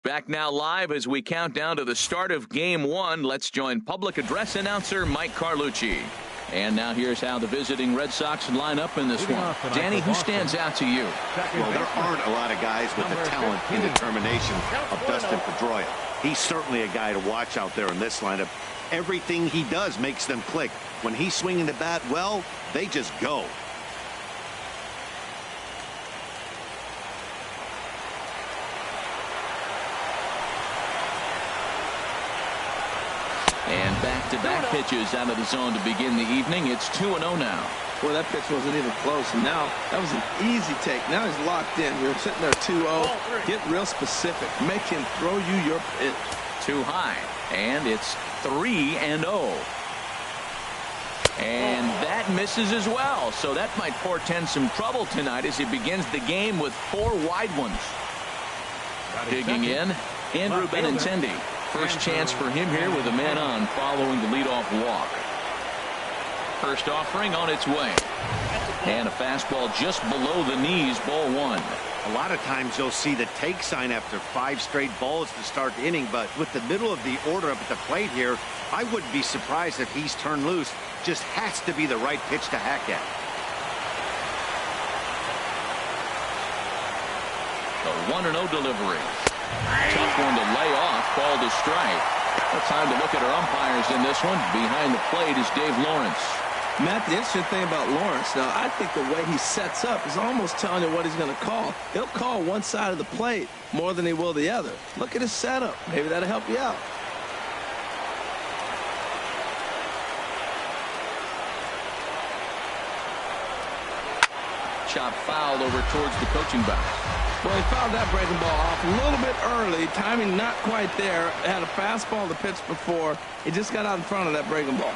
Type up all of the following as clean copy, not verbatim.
Back now live as we count down to the start of Game 1. Let's join public address announcer Mike Carlucci. And now here's how the visiting Red Sox line up in this one. Danny, who stands out to you? Well, there aren't a lot of guys with the talent and determination of Dustin Pedroia. He's certainly a guy to watch out there in this lineup. Everything he does makes them click. When he's swinging the bat, well, they just go. And back-to-back pitches out of the zone to begin the evening. It's 2-0 now. Well, that pitch wasn't even close. And now, that was an easy take. Now he's locked in. You're sitting there 2-0. Get real specific. Make him throw you your pitch. Too high. And it's 3-0. And that misses as well. So that might portend some trouble tonight as he begins the game with 4 wide ones. Digging in, Andrew Benintendi. First chance for him here with a man on following the leadoff walk. First offering on its way. And a fastball just below the knees, ball 1. A lot of times you'll see the take sign after 5 straight balls to start the inning, but with the middle of the order up at the plate here, I wouldn't be surprised if he's turned loose. Just has to be the right pitch to hack at. The 1-0 delivery. Tough one to lay off, called a strike. Well, time to look at our umpires in this one. Behind the plate is Dave Lawrence. Matt, the interesting thing about Lawrence, now I think the way he sets up is almost telling you what he's going to call. He'll call one side of the plate more than he will the other. Look at his setup. Maybe that'll help you out. Chop foul over towards the coaching box. Well, he fouled that breaking ball off a little bit early. Timing not quite there. Had a fastball to pitch before. He just got out in front of that breaking ball.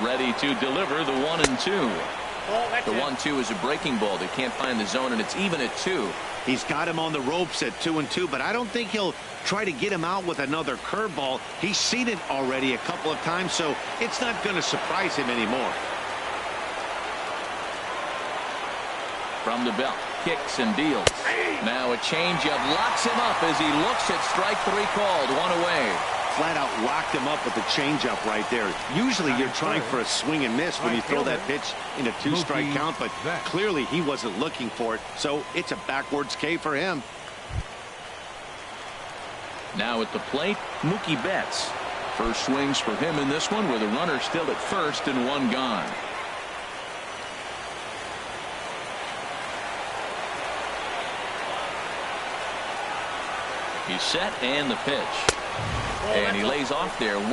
Ready to deliver the 1-2. The 1-2 is a breaking ball. They can't find the zone, and it's even at 2. He's got him on the ropes at 2-2, but I don't think he'll try to get him out with another curveball. He's seen it already a couple of times, so it's not going to surprise him anymore. From the belt, kicks and deals. Now a changeup locks him up as he looks at strike 3 called. 1 away. Flat out locked him up with the changeup right there. Usually you're trying for a swing and miss when you throw that pitch in a 2-strike count, but clearly he wasn't looking for it, so it's a backwards K for him. Now at the plate, Mookie Betts. First swings for him in this one with a runner still at first and 1 gone. He's set and the pitch. And he lays off there, 1-0.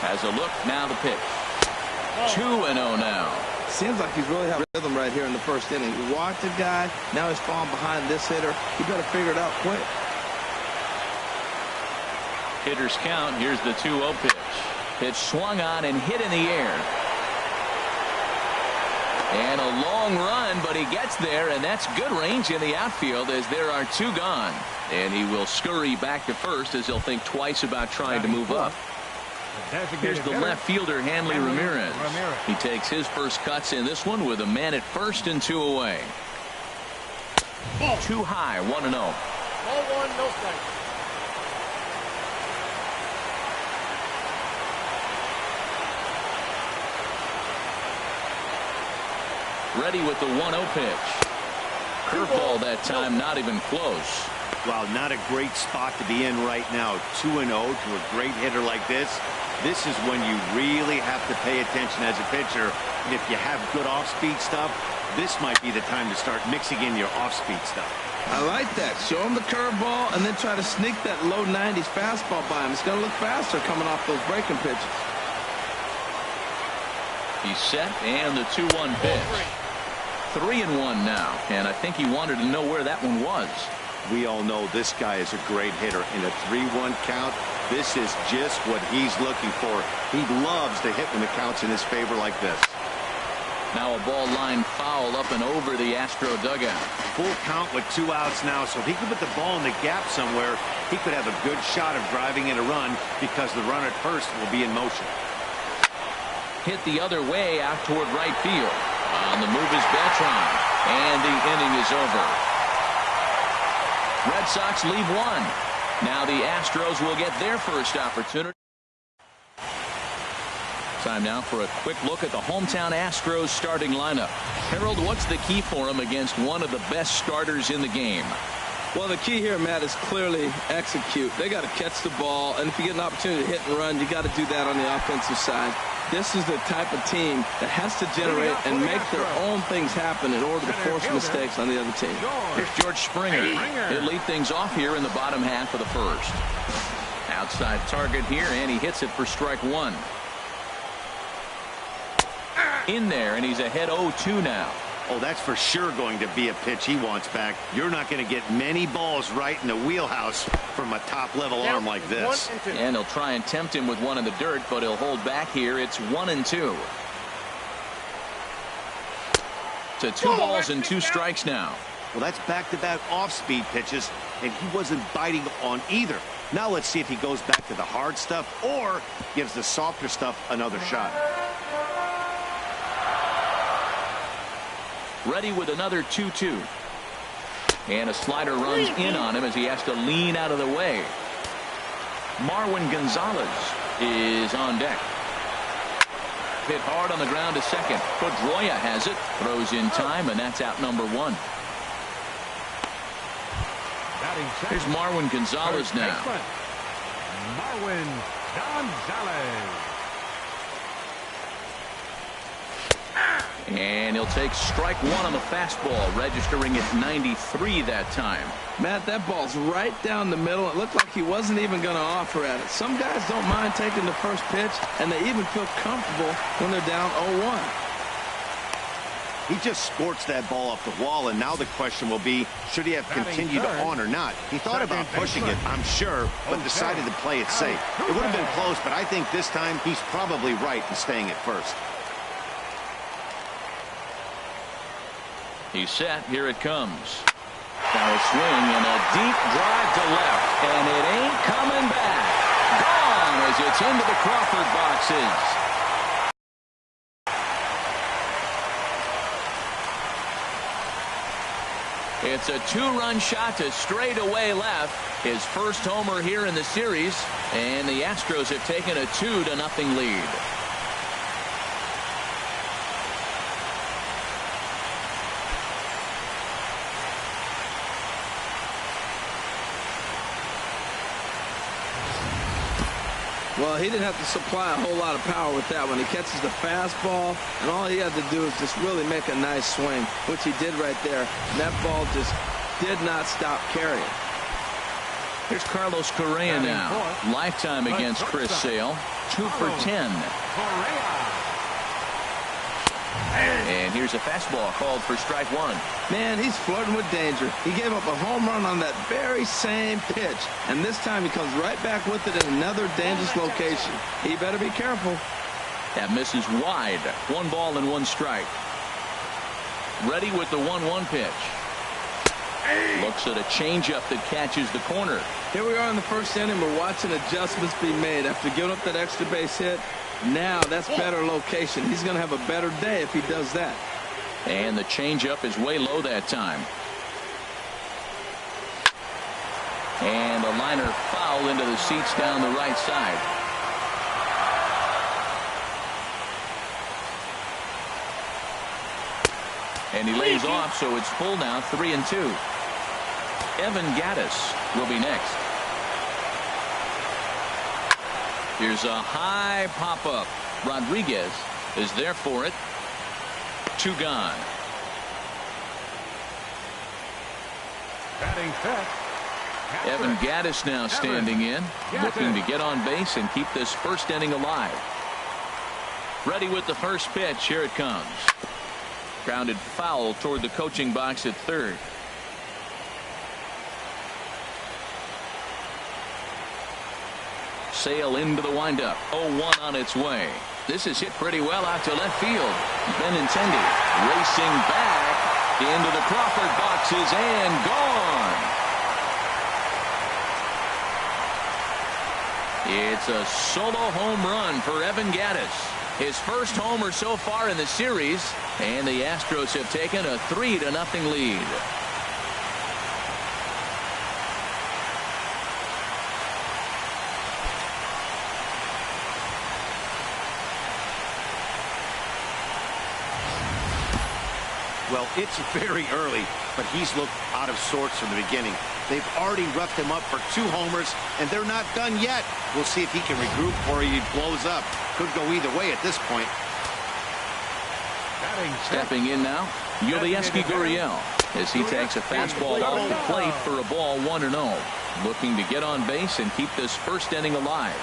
Has a look, now the pitch. 2-0 now. Seems like he's really having rhythm right here in the first inning. He walked the guy, now he's falling behind this hitter. He better figure it out quick. Hitters count, here's the 2-0 pitch. Pitch swung on and hit in the air. And a long run, but he gets there, and that's good range in the outfield as there are 2 gone. And he will scurry back to first as he'll think twice about trying to move up. Here's the left fielder, Hanley Ramirez. He takes his first cuts in this one with a man at first and 2 away. Too high, 1-0. Ball 1, no strike. Ready with the 1-0 pitch. Curveball that time, not even close. Well, not a great spot to be in right now. 2-0 to a great hitter like this. This is when you really have to pay attention as a pitcher. And if you have good off-speed stuff, this might be the time to start mixing in your off-speed stuff. I like that. Show him the curveball and then try to sneak that low 90s fastball by him. It's going to look faster coming off those breaking pitches. He's set and the 2-1 pitch. 3-1 now, and I think he wanted to know where that one was. We all know this guy is a great hitter. In a 3-1 count, this is just what he's looking for. He loves to hit when the count's in his favor like this. Now a ball line foul up and over the Astro dugout. Full count with 2 outs now, so if he could put the ball in the gap somewhere, he could have a good shot of driving in a run because the runner at first will be in motion. Hit the other way out toward right field. On the move is Beltran, and the inning is over. Red Sox leave 1. Now the Astros will get their first opportunity. Time now for a quick look at the hometown Astros starting lineup. Harold, what's the key for them against one of the best starters in the game? Well, the key here, Matt, is clearly execute. They got to catch the ball, and if you get an opportunity to hit and run, you got to do that on the offensive side. This is the type of team that has to generate and make their own things happen in order to force mistakes on the other team. Here's George Springer. He'll lead things off here in the bottom half of the first. Outside target here, and he hits it for strike 1. In there, and he's ahead 0-2 now. Oh, that's for sure going to be a pitch he wants back. You're not going to get many balls right in the wheelhouse from a top-level arm like this. And he'll try and tempt him with one in the dirt, but he'll hold back here. It's 1-2. To 2 balls and 2 strikes now. Well, that's back-to-back off-speed pitches, and he wasn't biting on either. Now let's see if he goes back to the hard stuff or gives the softer stuff another shot. Ready with another 2-2. And a slider runs in on him as he has to lean out of the way. Marwin Gonzalez is on deck. Hit hard on the ground to second. Pedroia has it. Throws in time, and that's out number 1. Here's Marwin Gonzalez now. Marwin Gonzalez. And he'll take strike 1 on the fastball, registering at 93 that time. Matt, that ball's right down the middle. It looked like he wasn't even going to offer at it. Some guys don't mind taking the first pitch, and they even feel comfortable when they're down 0-1. He just scorched that ball off the wall, and now the question will be, should he have continued on or not? He thought about pushing it, I'm sure, but decided to play it safe. It would have been close, but I think this time he's probably right in staying at first. He's set. Here it comes. Now a swing and a deep drive to left, and it ain't coming back. Gone as it's into the Crawford boxes. It's a 2-run shot to straightaway left. His first homer here in the series, and the Astros have taken a 2-0 lead. Well, he didn't have to supply a whole lot of power with that one. He catches the fastball, and all he had to do is just really make a nice swing, which he did right there. And that ball just did not stop carrying. Here's Carlos Correa now. Lifetime against Chris Sale. 2 for 10. And here's a fastball called for strike 1. Man, he's flirting with danger. He gave up a home run on that very same pitch, and this time he comes right back with it in another dangerous location. He better be careful. That misses wide. 1 ball and 1 strike. Ready with the 1-1 pitch. Looks at a changeup that catches the corner. Here we are in the first inning. We're watching adjustments be made after giving up that extra base hit. Now that's better location. He's going to have a better day if he does that. And the changeup is way low that time. And a liner foul into the seats down the right side. And he lays off, so it's full now, 3-2. Evan Gattis will be next. Here's a high pop-up. Rodriguez is there for it. 2 gone. Evan Gattis now standing in, looking to get on base and keep this first inning alive. Ready with the first pitch. Here it comes. Grounded foul toward the coaching box at third. Sale into the windup. 0-1 on its way. This is hit pretty well out to left field. Benintendi racing back into the Crawford boxes and gone. It's a solo home run for Evan Gattis. His first homer so far in the series, and the Astros have taken a 3-0 lead. Well, it's very early, but he's looked out of sorts from the beginning. They've already roughed him up for 2 homers, and they're not done yet. We'll see if he can regroup before he blows up. Could go either way at this point. Stepping in now, Yulieski Gurriel, as he takes a fastball off the plate for a ball 1-0. Looking to get on base and keep this first inning alive.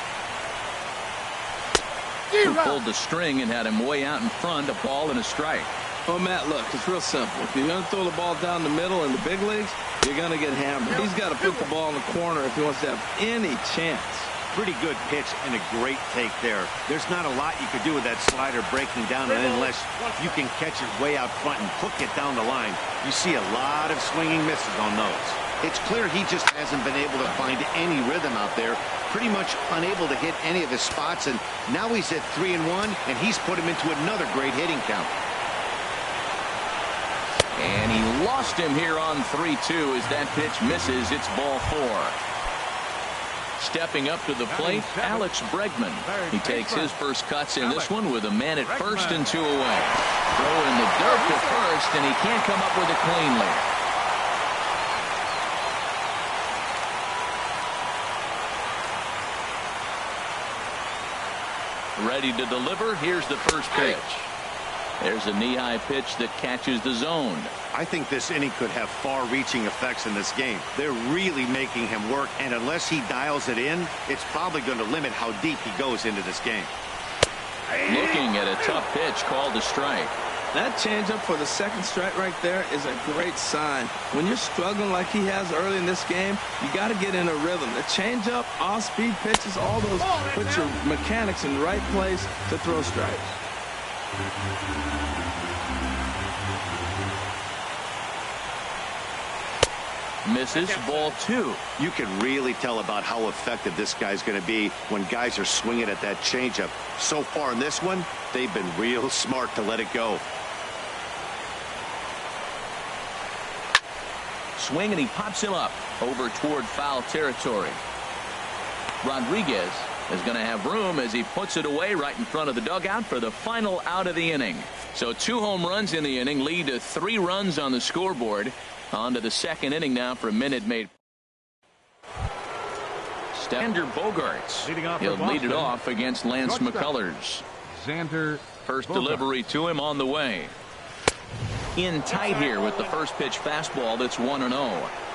Who pulled the string and had him way out in front, a ball and a strike. Oh, Matt, look, it's real simple. If you're going to throw the ball down the middle in the big leagues, you're going to get hammered. He's got to put the ball in the corner if he wants to have any chance. Pretty good pitch and a great take there. There's not a lot you could do with that slider breaking down unless you can catch it way out front and hook it down the line. You see a lot of swinging misses on those. It's clear he just hasn't been able to find any rhythm out there. Pretty much unable to hit any of his spots, and now he's at 3-1, and he's put him into another great hitting count. And he lost him here on 3-2 as that pitch misses. It's ball 4. Stepping up to the plate, Alex Bregman. He takes his first cuts in this one with a man at first and 2 away. Throw in the dirt to first, and he can't come up with it cleanly. Ready to deliver. Here's the first pitch. There's a knee-high pitch that catches the zone. I think this inning could have far-reaching effects in this game. They're really making him work, and unless he dials it in, it's probably going to limit how deep he goes into this game. Looking at a tough pitch called a strike. That changeup for the second strike right there is a great sign. When you're struggling like he has early in this game, you got to get in a rhythm. The changeup, off-speed pitches, all those put your mechanics in the right place to throw strikes. Misses, ball 2. You can really tell about how effective this guy's going to be when guys are swinging at that changeup. So far in this one, they've been real smart to let it go. Swing, and he pops him up over toward foul territory. Rodriguez is going to have room as he puts it away right in front of the dugout for the final out of the inning. So 2 home runs in the inning lead to 3 runs on the scoreboard. On to the second inning now for Minute Maid. Xander Bogaerts. He'll lead it off against Lance McCullers. Xander First delivery to him on the way. In tight here with the first pitch fastball that's 1-0.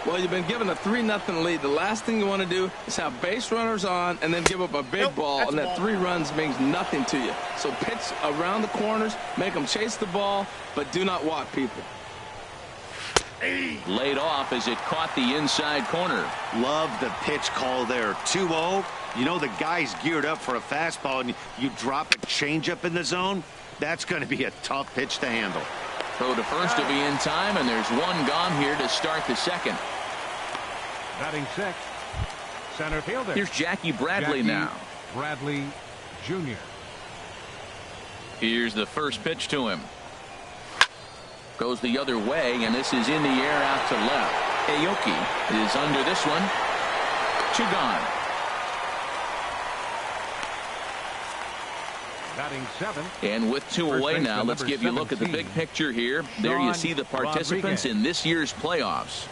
Well, you've been given a 3-0 lead. The last thing you want to do is have base runners on and then give up a big ball, and that 3 runs means nothing to you. So pitch around the corners, make them chase the ball, but do not walk people. Laid off as it caught the inside corner. Love the pitch call there. 2-0. You know the guy's geared up for a fastball, and you drop a changeup in the zone. That's going to be a tough pitch to handle. Throw to first to be in time, and there's 1 gone here to start the second. batting 6th, center fielder. Here's Jackie Bradley now. Bradley Jr. Here's the first pitch to him. Goes the other way, and this is in the air out to left. Aoki is under this one. 2 gone. Batting 7th. And with 2 away now, let's give you a look at the big picture here. There you see the participants in this year's playoffs.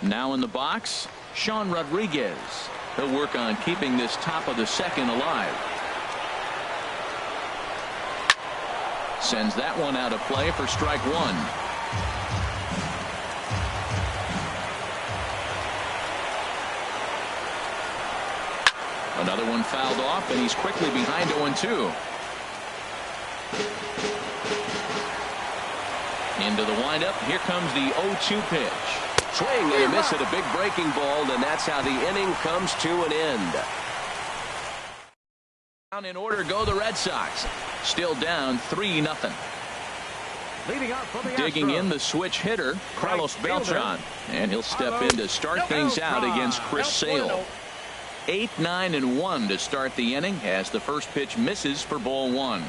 Now in the box, Sean Rodriguez. He'll work on keeping this top of the second alive. Sends that one out of play for strike 1. Another one fouled off, and he's quickly behind 0-2. Into the windup. Here comes the 0-2 pitch. Swing and a miss at a big breaking ball, and that's how the inning comes to an end. Down in order go the Red Sox. Still down 3-0. Leading out for the Digging Astros. in the switch hitter, Carlos Right fielder. Beltran. And he'll step in to start things out against Chris Sale. 8-9-1 to start the inning as the first pitch misses for ball one.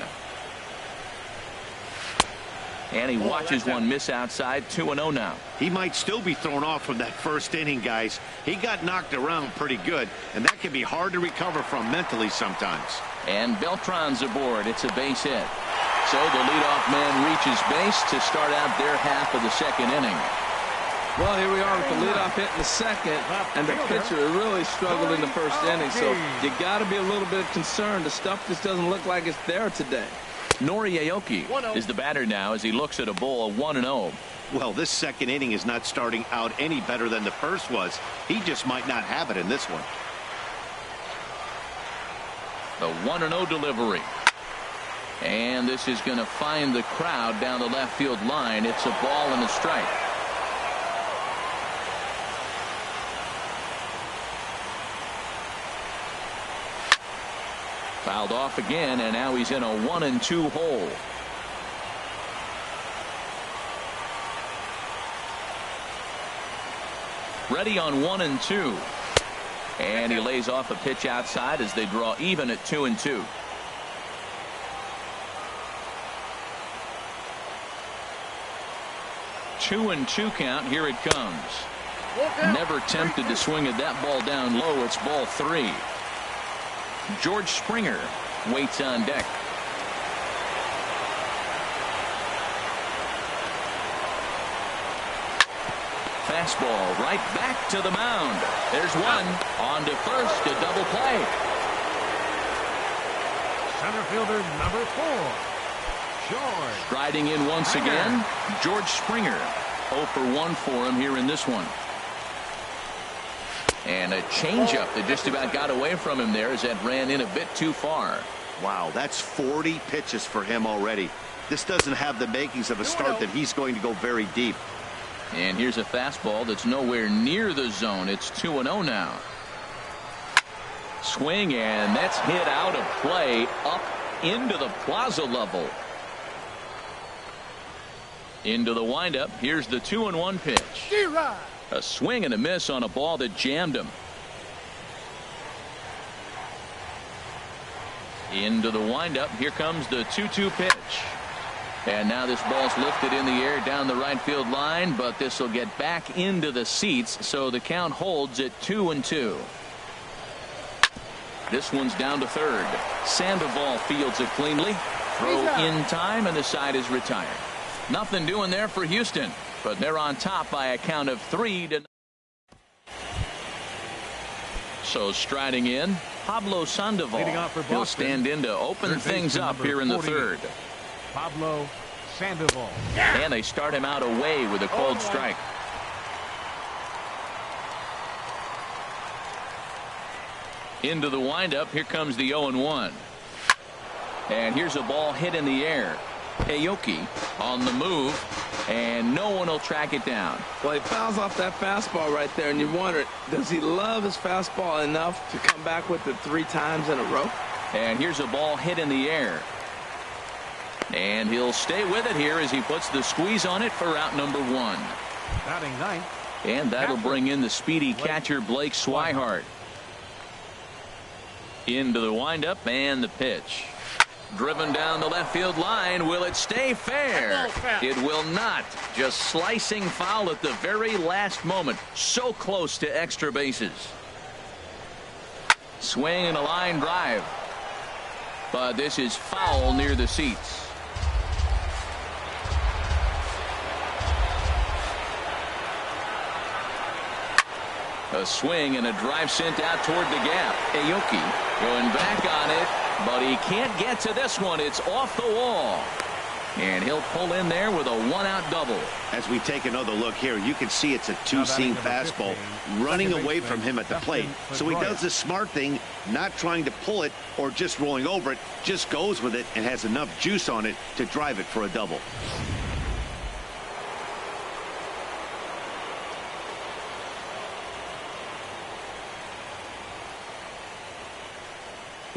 And he watches one miss outside. 2-0 now. He might still be thrown off from that first inning, guys. He got knocked around pretty good, and that can be hard to recover from mentally sometimes. And Beltran's aboard. It's a base hit. So the leadoff man reaches base to start out their half of the second inning. Well, here we are with the leadoff hit in the second, and the pitcher really struggled in the first inning. So you got to be a little bit concerned. The stuff just doesn't look like it's there today. Nori Aoki is the batter now as he looks at a ball 1-0. Well, this second inning is not starting out any better than the first was. He just might not have it in this one. The 1-0 delivery. And this is going to find the crowd down the left field line. It's a ball and a strike. Fouled off again, and now he's in a 1-2 hole. Ready on 1-2. And he lays off a pitch outside as they draw even at 2-2. Two and two count. Here it comes. Never tempted to swing at that ball down low. It's ball three. George Springer waits on deck. Fastball right back to the mound. There's one. On to first, a double play. Center fielder number 4, George. Striding in once again, George Springer. 0 for 1 for him here in this one. And a changeup that just about got away from him there as that ran in a bit too far. Wow, that's 40 pitches for him already. This doesn't have the makings of a start that he's going to go very deep. And here's a fastball that's nowhere near the zone. It's 2-0 now. Swing, and that's hit out of play up into the plaza level. Into the windup. Here's the 2-1 pitch. A swing and a miss on a ball that jammed him. Into the windup. Here comes the 2-2 pitch. And now this ball's lifted in the air down the right field line, but this will get back into the seats, so the count holds at 2-2. This one's down to third. Sandoval fields it cleanly. Throw in time, and the side is retired. Nothing doing there for Houston, but they're on top by a count of 3-0. So striding in, Pablo Sandoval. He'll stand in to open things up here in the third. Pablo Sandoval. And they start him out away with a cold strike. Into the windup. Here comes the 0-1. And here's a ball hit in the air. Aoki on the move, and no one will track it down. Well, he fouls off that fastball right there, and you wonder, does he love his fastball enough to come back with it 3 times in a row? And here's a ball hit in the air. And he'll stay with it here as he puts the squeeze on it for out number 1. Batting ninth. And that'll bring in the speedy catcher Blake Swihart. Into the windup and the pitch. Driven down the left field line. Will it stay fair? It will not. Just slicing foul at the very last moment. So close to extra bases. Swing and a line drive. But this is foul near the seats. A swing and a drive sent out toward the gap. Aoki going back on it, but he can't get to this one. It's off the wall. And he'll pull in there with a 1-out double. As we take another look here, you can see it's a two-seam fastball running away from him at the plate. So he does the smart thing, not trying to pull it or just rolling over it, just goes with it and has enough juice on it to drive it for a double.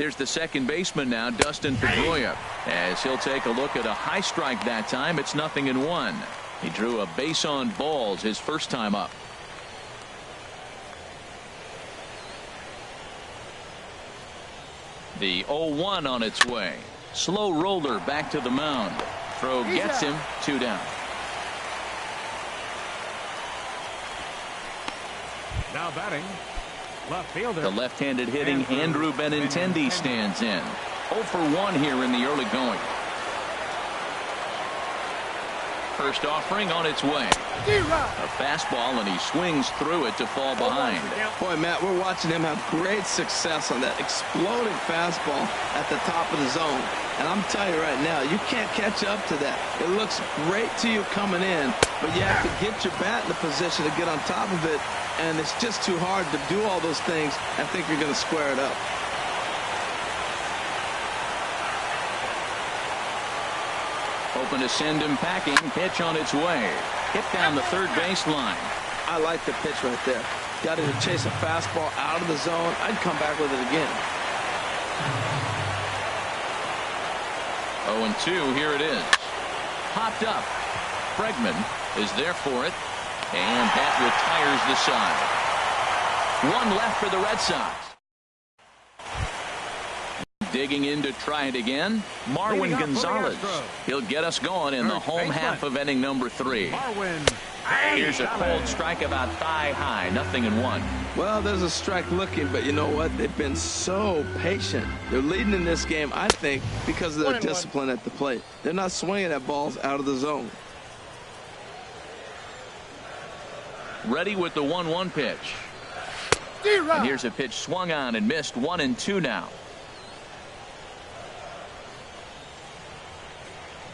Here's the second baseman now, Dustin Pedroia, as he'll take a look at a high strike that time. It's 0-1. He drew a base on balls his first time up. The 0-1 on its way. Slow roller back to the mound. Throw gets him. 2 down. Now batting, left fielder. The left-handed hitting Andrew Benintendi stands in. 0 for 1 here in the early going. First offering on its way. A fastball, and he swings through it to fall behind. Boy, Matt, we're watching him have great success on that exploding fastball at the top of the zone. And I'm telling you right now, you can't catch up to that. It looks great to you coming in, but you have to get your bat in the position to get on top of it. And it's just too hard to do all those things. I think you're going to square it up. Hoping to send him packing. Pitch on its way. Hit down the third baseline. I like the pitch right there. Got him to chase a fastball out of the zone. I'd come back with it again. 0-2. Here it is. Popped up. Bregman is there for it. And that retires the side. 1 left for the Red Sox. Digging in to try it again, Marwin Gonzalez. He'll get us going in the home half of inning number 3. Here's a cold strike about thigh high. 0-1. Well, there's a strike looking, but you know what? They've been so patient. They're leading in this game, I think, because of their discipline at the plate. They're not swinging at balls out of the zone. Ready with the 1-1 pitch. And here's a pitch swung on and missed. 1-2 now.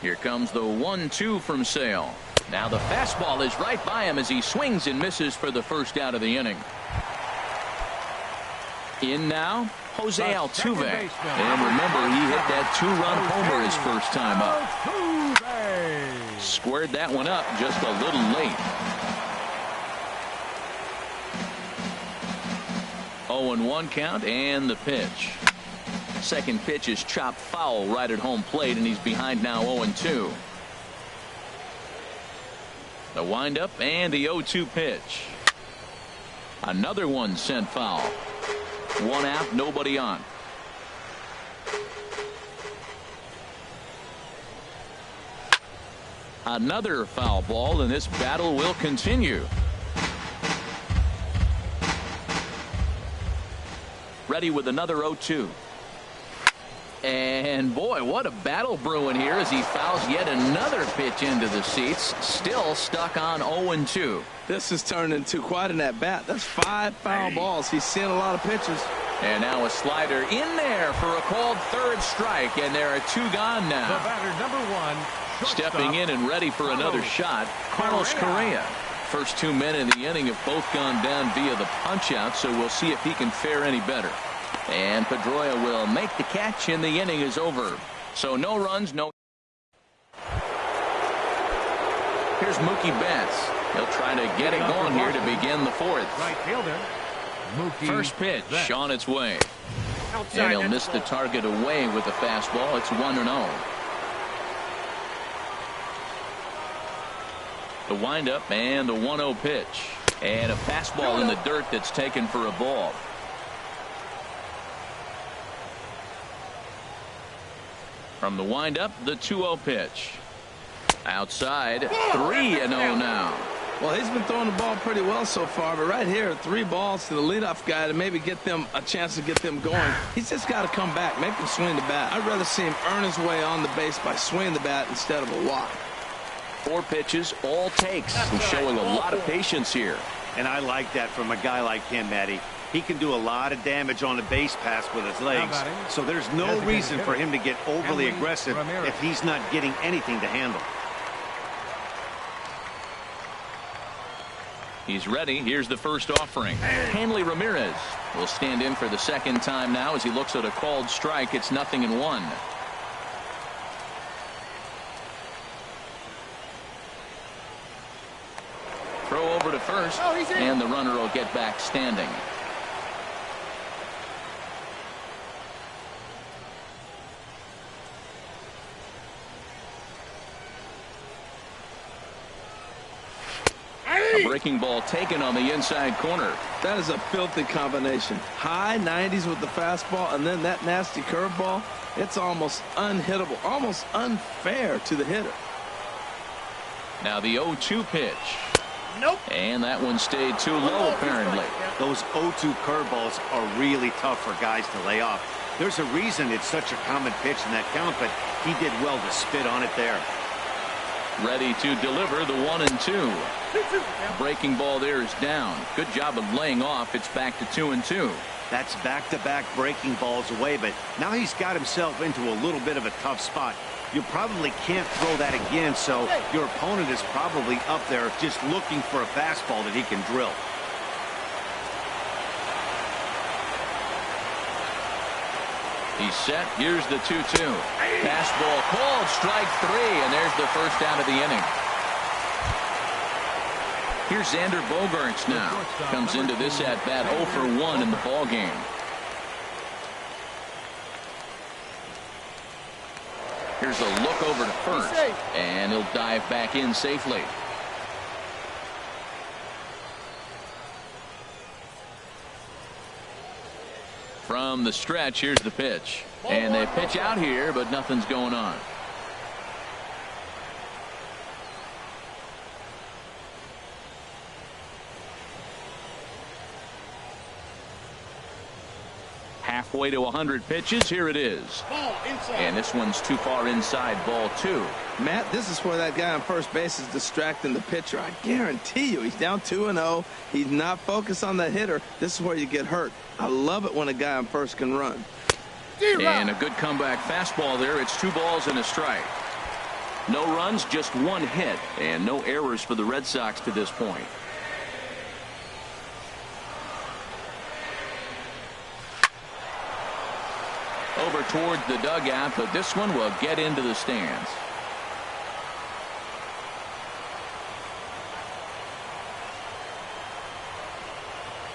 Here comes the 1-2 from Sale. Now the fastball is right by him as he swings and misses for the first out of the inning. In now, Jose Altuve. And remember, he hit that 2-run homer his first time up. Squared that one up just a little late. 0-1 count and the pitch. Second pitch is chopped foul right at home plate, and he's behind now 0-2. The windup and the 0-2 pitch. Another one sent foul. 1 out, nobody on. Another foul ball, and this battle will continue. Ready with another 0-2. And boy, what a battle brewing here as he fouls yet another pitch into the seats. Still stuck on 0-2. This has turned into quite an at-bat. That's 5 foul balls. He's seeing a lot of pitches. And now a slider in there for a called third strike, and there are 2 gone now. The batter, number 1. Stepping in and ready for another shot, Carlos Correa. First 2 men in the inning have both gone down via the punch-out, so we'll see if he can fare any better. And Pedroia will make the catch, and the inning is over. So no runs, no. Here's Mookie Betts. He'll try to get it going here to begin the 4th. Right fielder, Mookie First pitch Betts. on its way. And he'll miss the target away with the fastball. It's 1-0. The windup and the 1-0 pitch. And a fastball in the dirt that's taken for a ball. From the windup, the 2-0 pitch. Outside, 3-0 now. Well, he's been throwing the ball pretty well so far, but right here, 3 balls to the leadoff guy to maybe get them a chance to get them going. He's just got to come back, make him swing the bat. I'd rather see him earn his way on the base by swinging the bat instead of a walk. 4 pitches, all takes. He's showing a lot of patience here. And I like that from a guy like him, Matty. He can do a lot of damage on a base pass with his legs. So there's no reason for him to get overly aggressive if he's not getting anything to handle. He's ready. Here's the first offering. Hanley Ramirez will stand in for the second time now as he looks at a called strike. It's 0-1. Throw over to first, and the runner will get back standing. A breaking ball taken on the inside corner. That is a filthy combination. High 90s with the fastball, and then that nasty curveball. It's almost unhittable, almost unfair to the hitter. Now the 0-2 pitch. Nope. And that one stayed too low, apparently. Those 0-2 curveballs are really tough for guys to lay off. There's a reason it's such a common pitch in that count, but he did well to spit on it there. Ready to deliver the 1-2. Breaking ball there is down. Good job of laying off. It's back to 2-2. That's back-to-back breaking balls away, but now he's got himself into a little bit of a tough spot. You probably can't throw that again, so your opponent is probably up there just looking for a fastball that he can drill. He's set. Here's the 2-2. Fastball called, strike 3, and there's the first out of the inning. Here's Xander Bogaerts now. Comes into this at-bat 0 for 1 in the ballgame. Here's a look over to first, and he'll dive back in safely. From the stretch, here's the pitch. And they pitch out here, but nothing's going on. Halfway to 100 pitches. Here it is. And this one's too far inside, ball 2. Matt, this is where that guy on first base is distracting the pitcher. I guarantee you, he's down 2-0. He's not focused on the hitter. This is where you get hurt. I love it when a guy on first can run. And a good comeback fastball there. It's 2 balls and a strike. No runs, just 1 hit, and no errors for the Red Sox to this point. Over towards the dugout, but this one will get into the stands.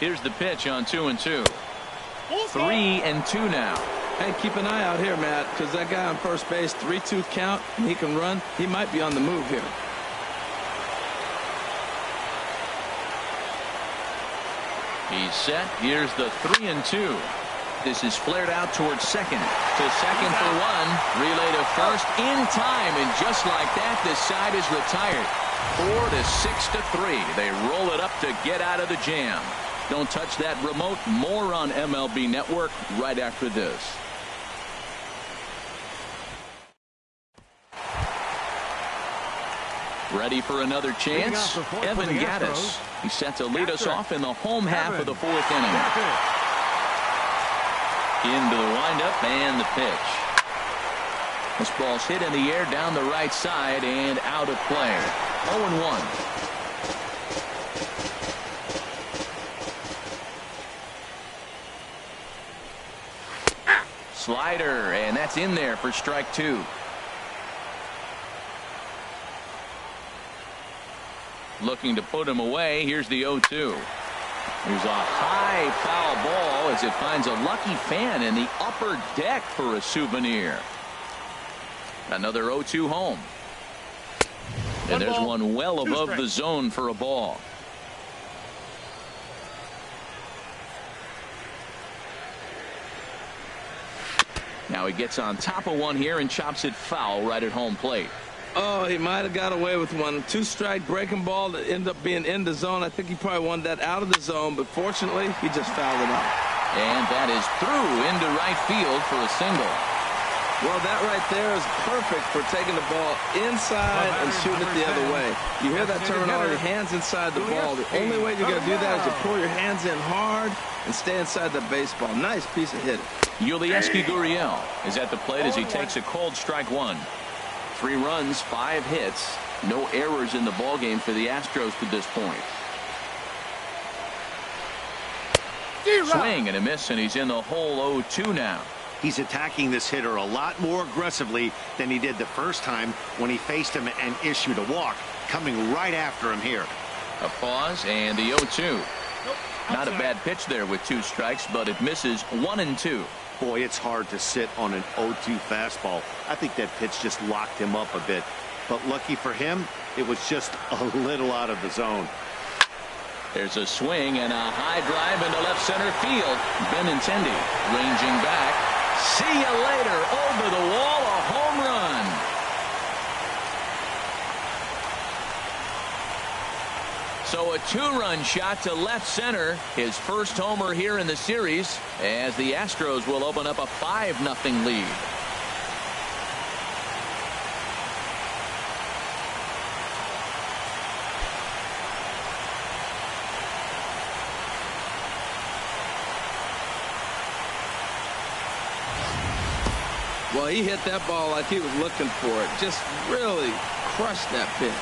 Here's the pitch on 2-2. 3-2 now. Hey, keep an eye out here, Matt, because that guy on first base, 3-2 count, and he can run. He might be on the move here. He's set. Here's the 3-2. This is flared out towards second. To second for 1. Relay to first in time, and just like that, this side is retired. 4-6-3. They roll it up to get out of the jam. Don't touch that remote. More on MLB Network right after this. Ready for another chance? Evan Gattis. He's set to lead us off in the home half of the 4th inning. Into the windup and the pitch. This ball's hit in the air down the right side and out of play. 0-1. Slider, and that's in there for strike 2. Looking to put him away. Here's the 0-2. There's a high foul ball as it finds a lucky fan in the upper deck for a souvenir. Another 0-2 home. And there's one well above the zone for a ball. Now he gets on top of one here and chops it foul right at home plate. Oh, he might have got away with one. 2-strike breaking ball that ended up being in the zone. I think he probably wanted that out of the zone, but fortunately, he just fouled it out. And that is through into right field for a single. Well, that right there is perfect for taking the ball inside and shooting it the other way. You hear that terminology, hands inside the ball. The only way you're going to do that is to pull your hands in hard and stay inside the baseball. Nice piece of hitting. Yulieski Gurriel is at the plate as he takes a cold strike 1. 3 runs, 5 hits, no errors in the ballgame for the Astros to this point. Swing and a miss, and he's in the hole 0-2 now. He's attacking this hitter a lot more aggressively than he did the first time when he faced him and issued a walk. Coming right after him here. A pause and the 0-2. Not a bad pitch there with 2 strikes, but it misses 1-2. Boy, it's hard to sit on an 0-2 fastball. I think that pitch just locked him up a bit. But lucky for him, it was just a little out of the zone. There's a swing and a high drive into left center field. Benintendi ranging back. See you later. Over the wall, a home run. So a 2-run shot to left center. His first homer here in the series, as the Astros will open up a 5-0 lead. Well, he hit that ball like he was looking for it. Just really crushed that pitch.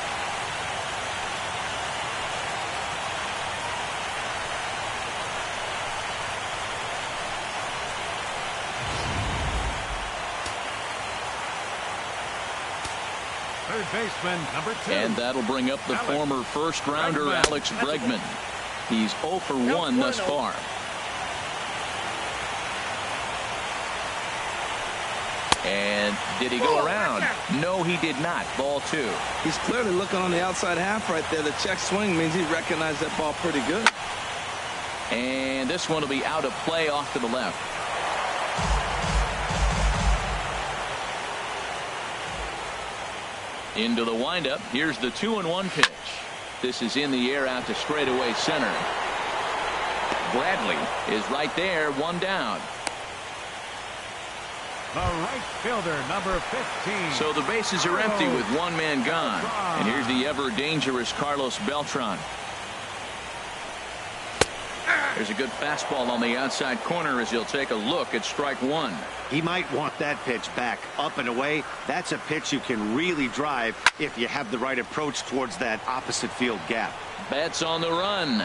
Third baseman, number 2. And that'll bring up the former first-rounder Alex Bregman. He's 0 for 1 thus far. And did he go around? No, he did not. Ball 2. He's clearly looking on the outside half right there. The check swing means he recognized that ball pretty good. And this one will be out of play off to the left. Into the windup. Here's the 2-1 pitch. This is in the air out to straightaway center. Bradley is right there, 1 down. The right fielder, number 15. So the bases are empty with 1 man gone. And here's the ever dangerous Carlos Beltran. There's a good fastball on the outside corner as he'll take a look at strike 1. He might want that pitch back, up and away. That's a pitch you can really drive if you have the right approach towards that opposite field gap. Betts on the run.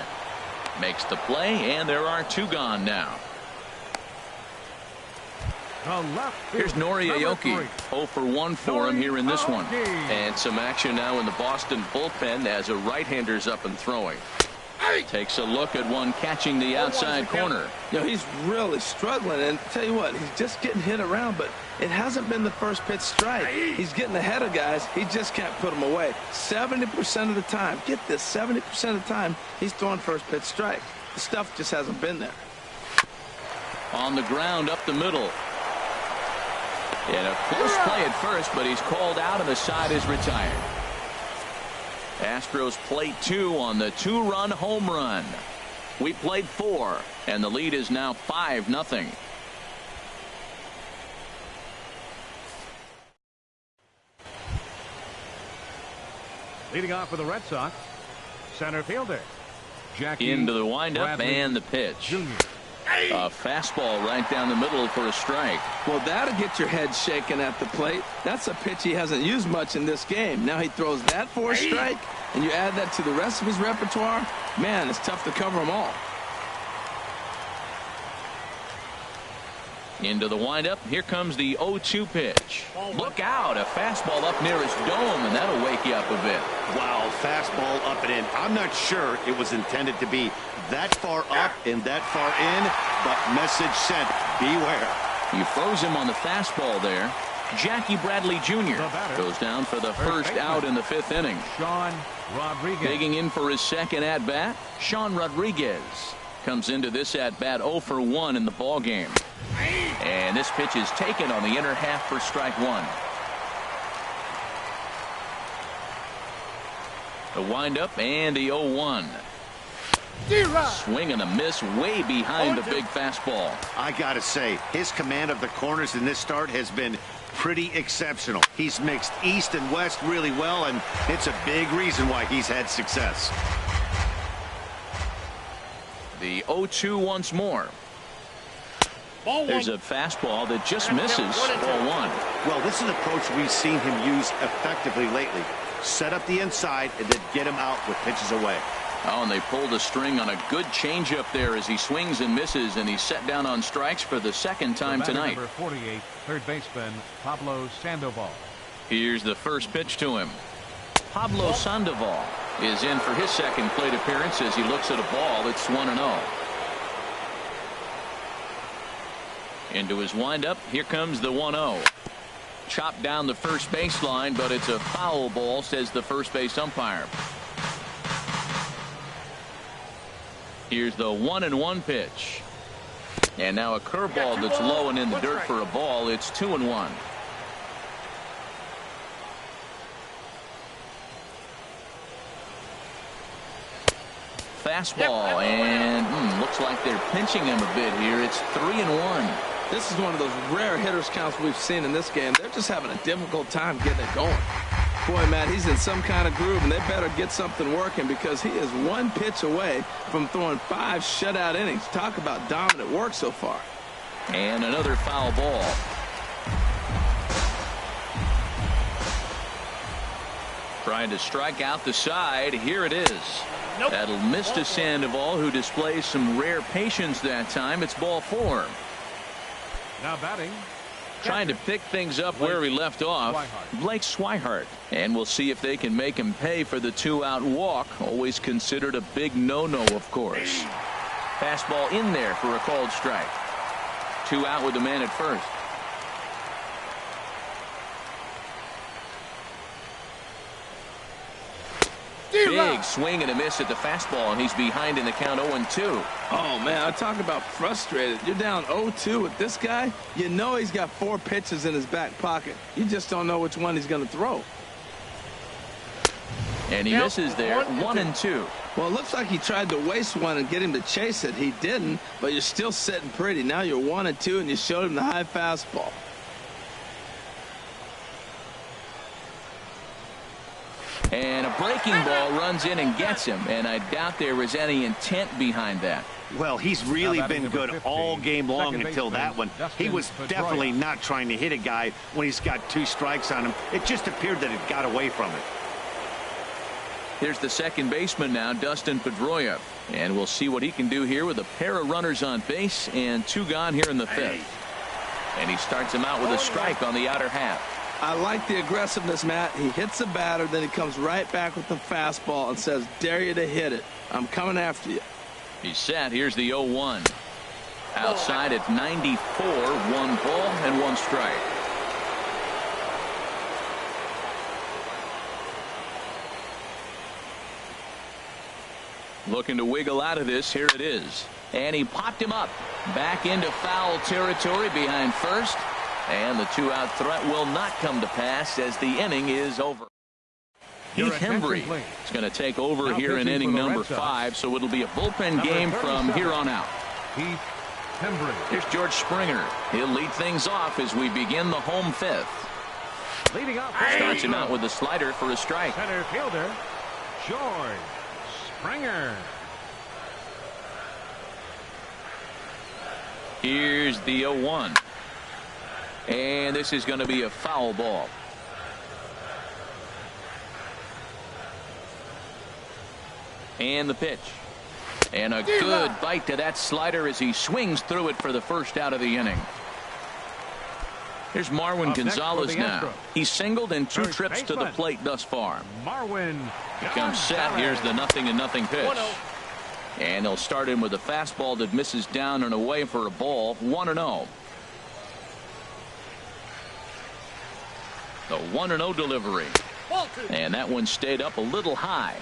Makes the play, and there are 2 gone now. Here's Nori Aoki. 0 for 1 for him here in this one. And some action now in the Boston bullpen as a right-hander's up and throwing. Takes a look at one catching the outside corner. You know, he's really struggling, and tell you what, he's just getting hit around, but it hasn't been the first pitch strike. He's getting ahead of guys. He just can't put them away. 70% of the time, get this, 70% of the time, he's throwing first pitch strike. The stuff just hasn't been there. On the ground up the middle. And a close play at first, but he's called out and the side is retired. Astros play 2 on the 2-run home run. We played 4, and the lead is now 5-0. Leading off for the Red Sox, center fielder Jackie into the windup and the pitch. Jr. A fastball right down the middle for a strike. Well, that'll get your head shaken at the plate. That's a pitch he hasn't used much in this game. Now he throws that for a strike, and you add that to the rest of his repertoire. Man, it's tough to cover them all. Into the windup. Here comes the 0-2 pitch. Look out. A fastball up near his dome, and that'll wake you up a bit. Wow, fastball up and in. I'm not sure it was intended to be that far up and that far in, but message sent. Beware. You froze him on the fastball there. Jackie Bradley Jr. goes down for the first out in the 5th inning. Sean Rodriguez. Digging in for his second at-bat, Sean Rodriguez comes into this at-bat 0 for 1 in the ball game. And this pitch is taken on the inner half for strike 1. The windup and the 0-1. Swing and a miss way behind the big fastball. I gotta say, his command of the corners in this start has been pretty exceptional. He's mixed east and west really well, and it's a big reason why he's had success. The 0-2 once more. There's a fastball that just misses. Ball 1. Well, this is an approach we've seen him use effectively lately. Set up the inside and then get him out with pitches away. Oh, and they pulled a string on a good changeup there as he swings and misses, and he's set down on strikes for the second time tonight. Number 48, third baseman Pablo Sandoval. Here's the first pitch to him. Pablo Sandoval is in for his second plate appearance as he looks at a ball. It's 1-0. Into his windup. Here comes the 1-0. Chopped down the first baseline, but it's a foul ball, says the first base umpire. Here's the 1-1 pitch. And now a curveball that's low and in the dirt for a ball. It's 2-1. Fastball, and looks like they're pinching him a bit here. It's 3-1. This is one of those rare hitters counts we've seen in this game. They're just having a difficult time getting it going. Boy, Matt, he's in some kind of groove, and they better get something working because he is one pitch away from throwing 5 shutout innings. Talk about dominant work so far. And another foul ball. Trying to strike out the side. Here it is. Nope. That'll miss to Sandoval, who displays some rare patience that time. It's ball 4. Now batting. Trying to pick things up where he left off. Blake Swihart. And we'll see if they can make him pay for the 2-out walk. Always considered a big no-no, of course. Fastball in there for a called strike. 2 out with the man at first. Big swing and a miss at the fastball, and he's behind in the count 0-2. Oh, man, I talk about frustrated. You're down 0-2 with this guy. You know he's got 4 pitches in his back pocket. You just don't know which one he's going to throw. And he misses there. 1-2. Well, it looks like he tried to waste one and get him to chase it. He didn't, but you're still sitting pretty. Now you're 1-2, and you showed him the high fastball. And a breaking ball runs in and gets him, and I doubt there was any intent behind that. Well, he's really been good all game long until that one. He was definitely not trying to hit a guy when he's got 2 strikes on him. It just appeared that it got away from it. Here's the second baseman now, Dustin Pedroia. And we'll see what he can do here with a pair of runners on base and 2 gone here in the 5th. And he starts him out with a strike on the outer half. I like the aggressiveness, Matt. He hits the batter, then he comes right back with the fastball and says, dare you to hit it. I'm coming after you. He's set. Here's the 0-1. Outside at 94, 1 ball and 1 strike. Looking to wiggle out of this. Here it is. And he popped him up. Back into foul territory behind first. And the 2-out threat will not come to pass as the inning is over. Heath Hembry is going to take over here in inning number 5, so it'll be a bullpen game from here on out. Heath Hembry. Here's George Springer. He'll lead things off as we begin the home 5th. Leading off. Starts him out with a slider for a strike. Center fielder, George Springer. Here's the 0-1. And this is going to be a foul ball. And the pitch. And a good bite to that slider as he swings through it for the first out of the inning. Here's Marwin Gonzalez now. He's singled in 2 trips to the plate thus far. Marwin. He comes set. Here's the 0-0 pitch. And they'll start him with a fastball that misses down and away for a ball. 1-0. The 1-0 delivery. And that one stayed up a little high.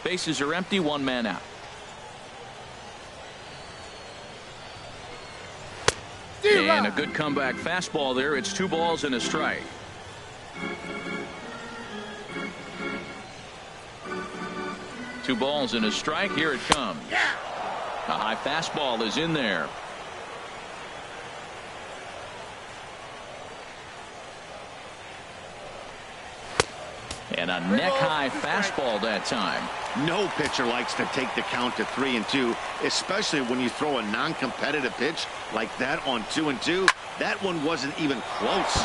Bases are empty, 1 man out. And a good comeback fastball there. It's 2 balls and a strike. Two balls and a strike. Here it comes. A high fastball is in there. And a neck-high fastball that time. No pitcher likes to take the count to 3-2, especially when you throw a non-competitive pitch like that on 2-2. That one wasn't even close.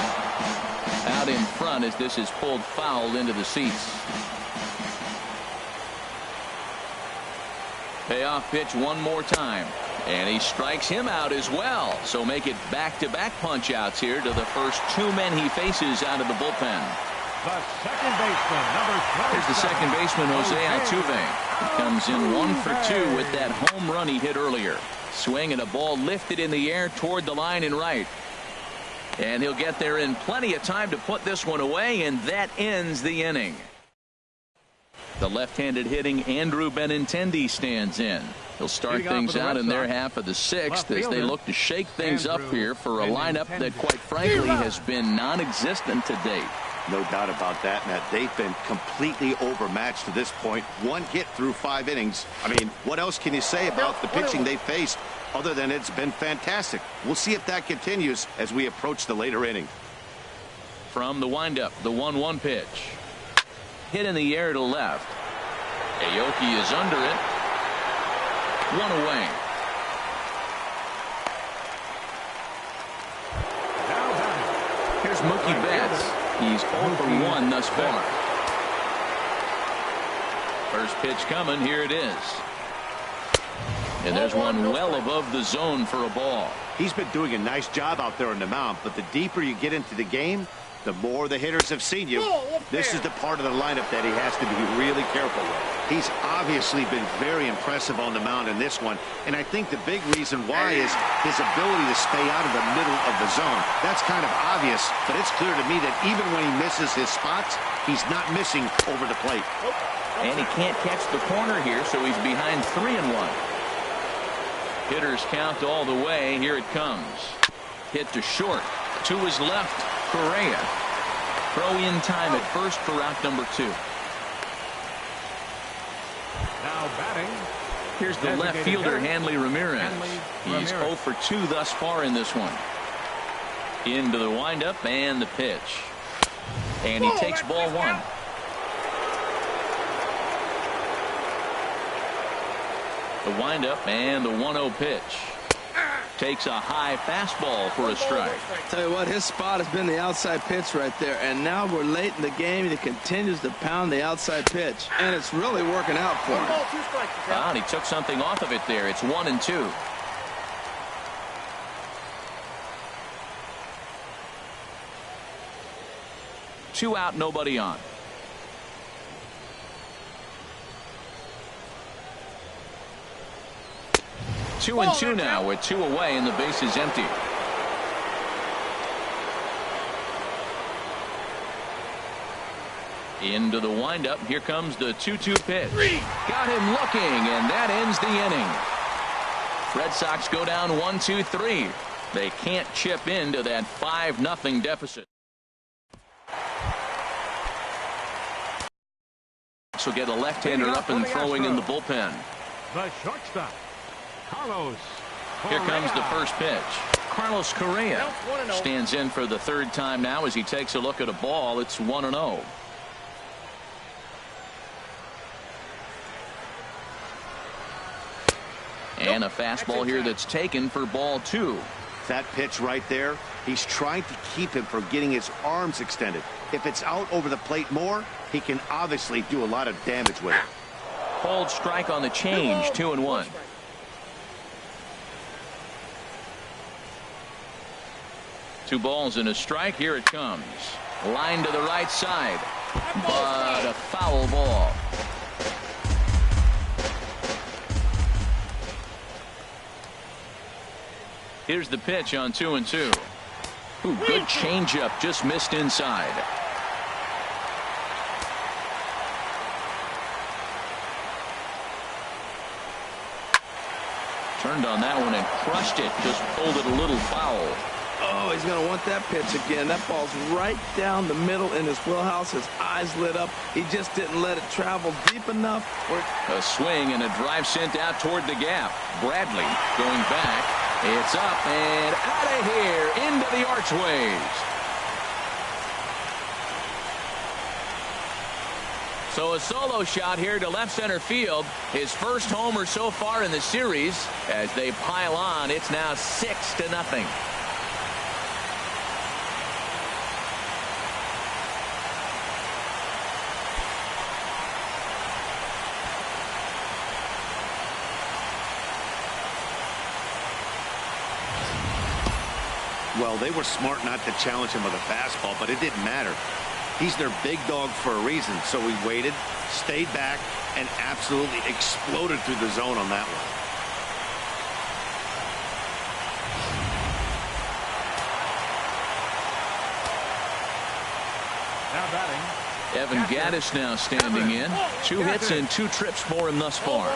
Out in front as this is pulled foul into the seats. Payoff pitch one more time. And he strikes him out as well. So make it back-to-back punch-outs here to the first 2 men he faces out of the bullpen. The second baseman, number 12. Here's the second baseman, Jose Altuve. He comes in 1 for 2 with that home run he hit earlier. Swing and a ball lifted in the air toward the line and right. And he'll get there in plenty of time to put this one away, and that ends the inning. The left-handed hitting Andrew Benintendi stands in. He'll start things out in their half of the sixth as they look to shake things up here for a lineup that, quite frankly, has been non-existent to date. No doubt about that, Matt. They've been completely overmatched to this point. One hit through 5 innings. I mean, what else can you say about the pitching they faced other than it's been fantastic? We'll see if that continues as we approach the later inning. From the windup, the 1-1 pitch. Hit in the air to left. Aoki is under it. 1 away. Here's Mookie Betts. He's 0 for 1 thus far. First pitch coming. Here it is. And there's one well above the zone for a ball. He's been doing a nice job out there on the mound, but the deeper you get into the game, the more the hitters have seen you. This is the part of the lineup that he has to be really careful with. He's obviously been very impressive on the mound in this one, and I think the big reason why is his ability to stay out of the middle of the zone. That's kind of obvious, but it's clear to me that even when he misses his spots, he's not missing over the plate. And he can't catch the corner here, so he's behind 3-1. Hitters count all the way. Here it comes. Hit to short. To his left, Correa. Throw in time at first for out number 2. Now batting. Here's the left fielder, Hanley Ramirez. He's 0 for 2 thus far in this one. Into the windup and the pitch. And he takes ball 1. The windup and the 1-0 pitch. Takes a high fastball for a strike. Tell you what, his spot has been the outside pitch right there, and now we're late in the game and he continues to pound the outside pitch, and it's really working out for him. And he took something off of it there. It's 1-2. Two out, nobody on. 2-2 now with 2 away and the base is empty. Into the windup. Here comes the 2-2 pitch. Got him looking, and that ends the inning. Red Sox go down 1-2-3. They can't chip into that 5-0 deficit. So get a left-hander up and throwing in the bullpen. The shortstop, Carlos. Here comes the first pitch. Carlos Correa stands in for the 3rd time now as he takes a look at a ball. It's 1-0. And a fastball here that's taken for ball 2. That pitch right there, he's trying to keep him from getting his arms extended. If it's out over the plate more, he can obviously do a lot of damage with it. Hold strike on the change. 2-1. Two balls and a strike. Here it comes. Line to the right side, but a foul ball. Here's the pitch on 2-2. Ooh, good changeup, just missed inside. Turned on that one and crushed it. Just pulled it a little foul. Oh, he's going to want that pitch again. That ball's right down the middle in his wheelhouse. His eyes lit up. He just didn't let it travel deep enough. A swing and a drive sent out toward the gap. Bradley going back. It's up and out of here into the archways. So a solo shot here to left center field. His first homer so far in the series. As they pile on, it's now 6-0. Well, they were smart not to challenge him with a fastball, but it didn't matter. He's their big dog for a reason, so he waited, stayed back, and absolutely exploded through the zone on that one. Now batting, Evan Gattis now standing in. 2 hits and 2 trips for him thus far.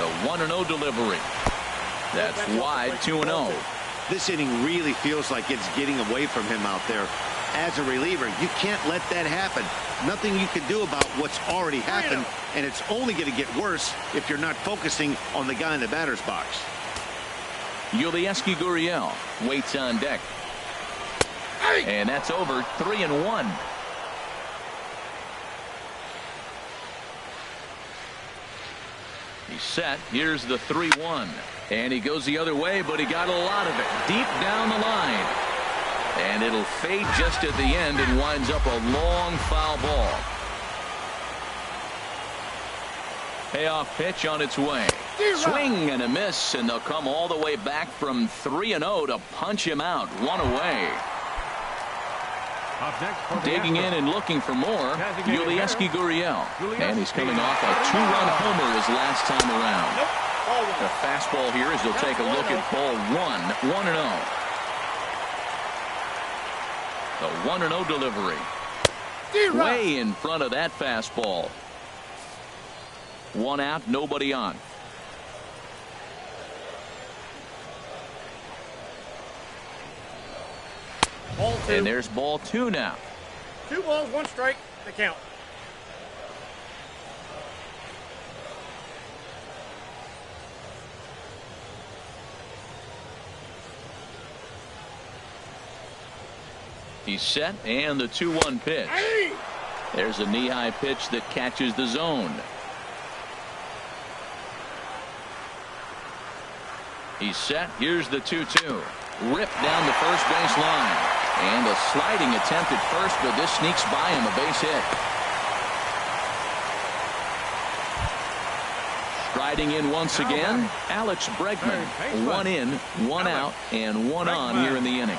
The 1-0 delivery. That's wide, 2-0. This inning really feels like it's getting away from him out there. As a reliever, you can't let that happen. Nothing you can do about what's already happened, and it's only going to get worse if you're not focusing on the guy in the batter's box. Yulieski Gurriel waits on deck. And that's over, 3-1. He's set. Here's the 3-1. And he goes the other way, but he got a lot of it deep down the line. And it'll fade just at the end and winds up a long foul ball. Payoff pitch on its way. Swing and a miss, and they'll come all the way back from 3-0 to punch him out. One away. Digging in and looking for more, Yulieski Gurriel. And he's coming off a 2-run homer his last time around. The fastball here as they'll take a look at ball 1-0. The 1-0 delivery. Way in front of that fastball. One out, nobody on. Ball 2. And there's ball 2 now. 2 balls, 1 strike. The count. He's set, and the 2-1 pitch. There's a knee-high pitch that catches the zone. He's set. Here's the 2-2. Ripped down the first base line. And a sliding attempt at first, but this sneaks by him, a base hit. Striding in once again, Alex Bregman. 1 in, 1 out, and 1 on here in the inning.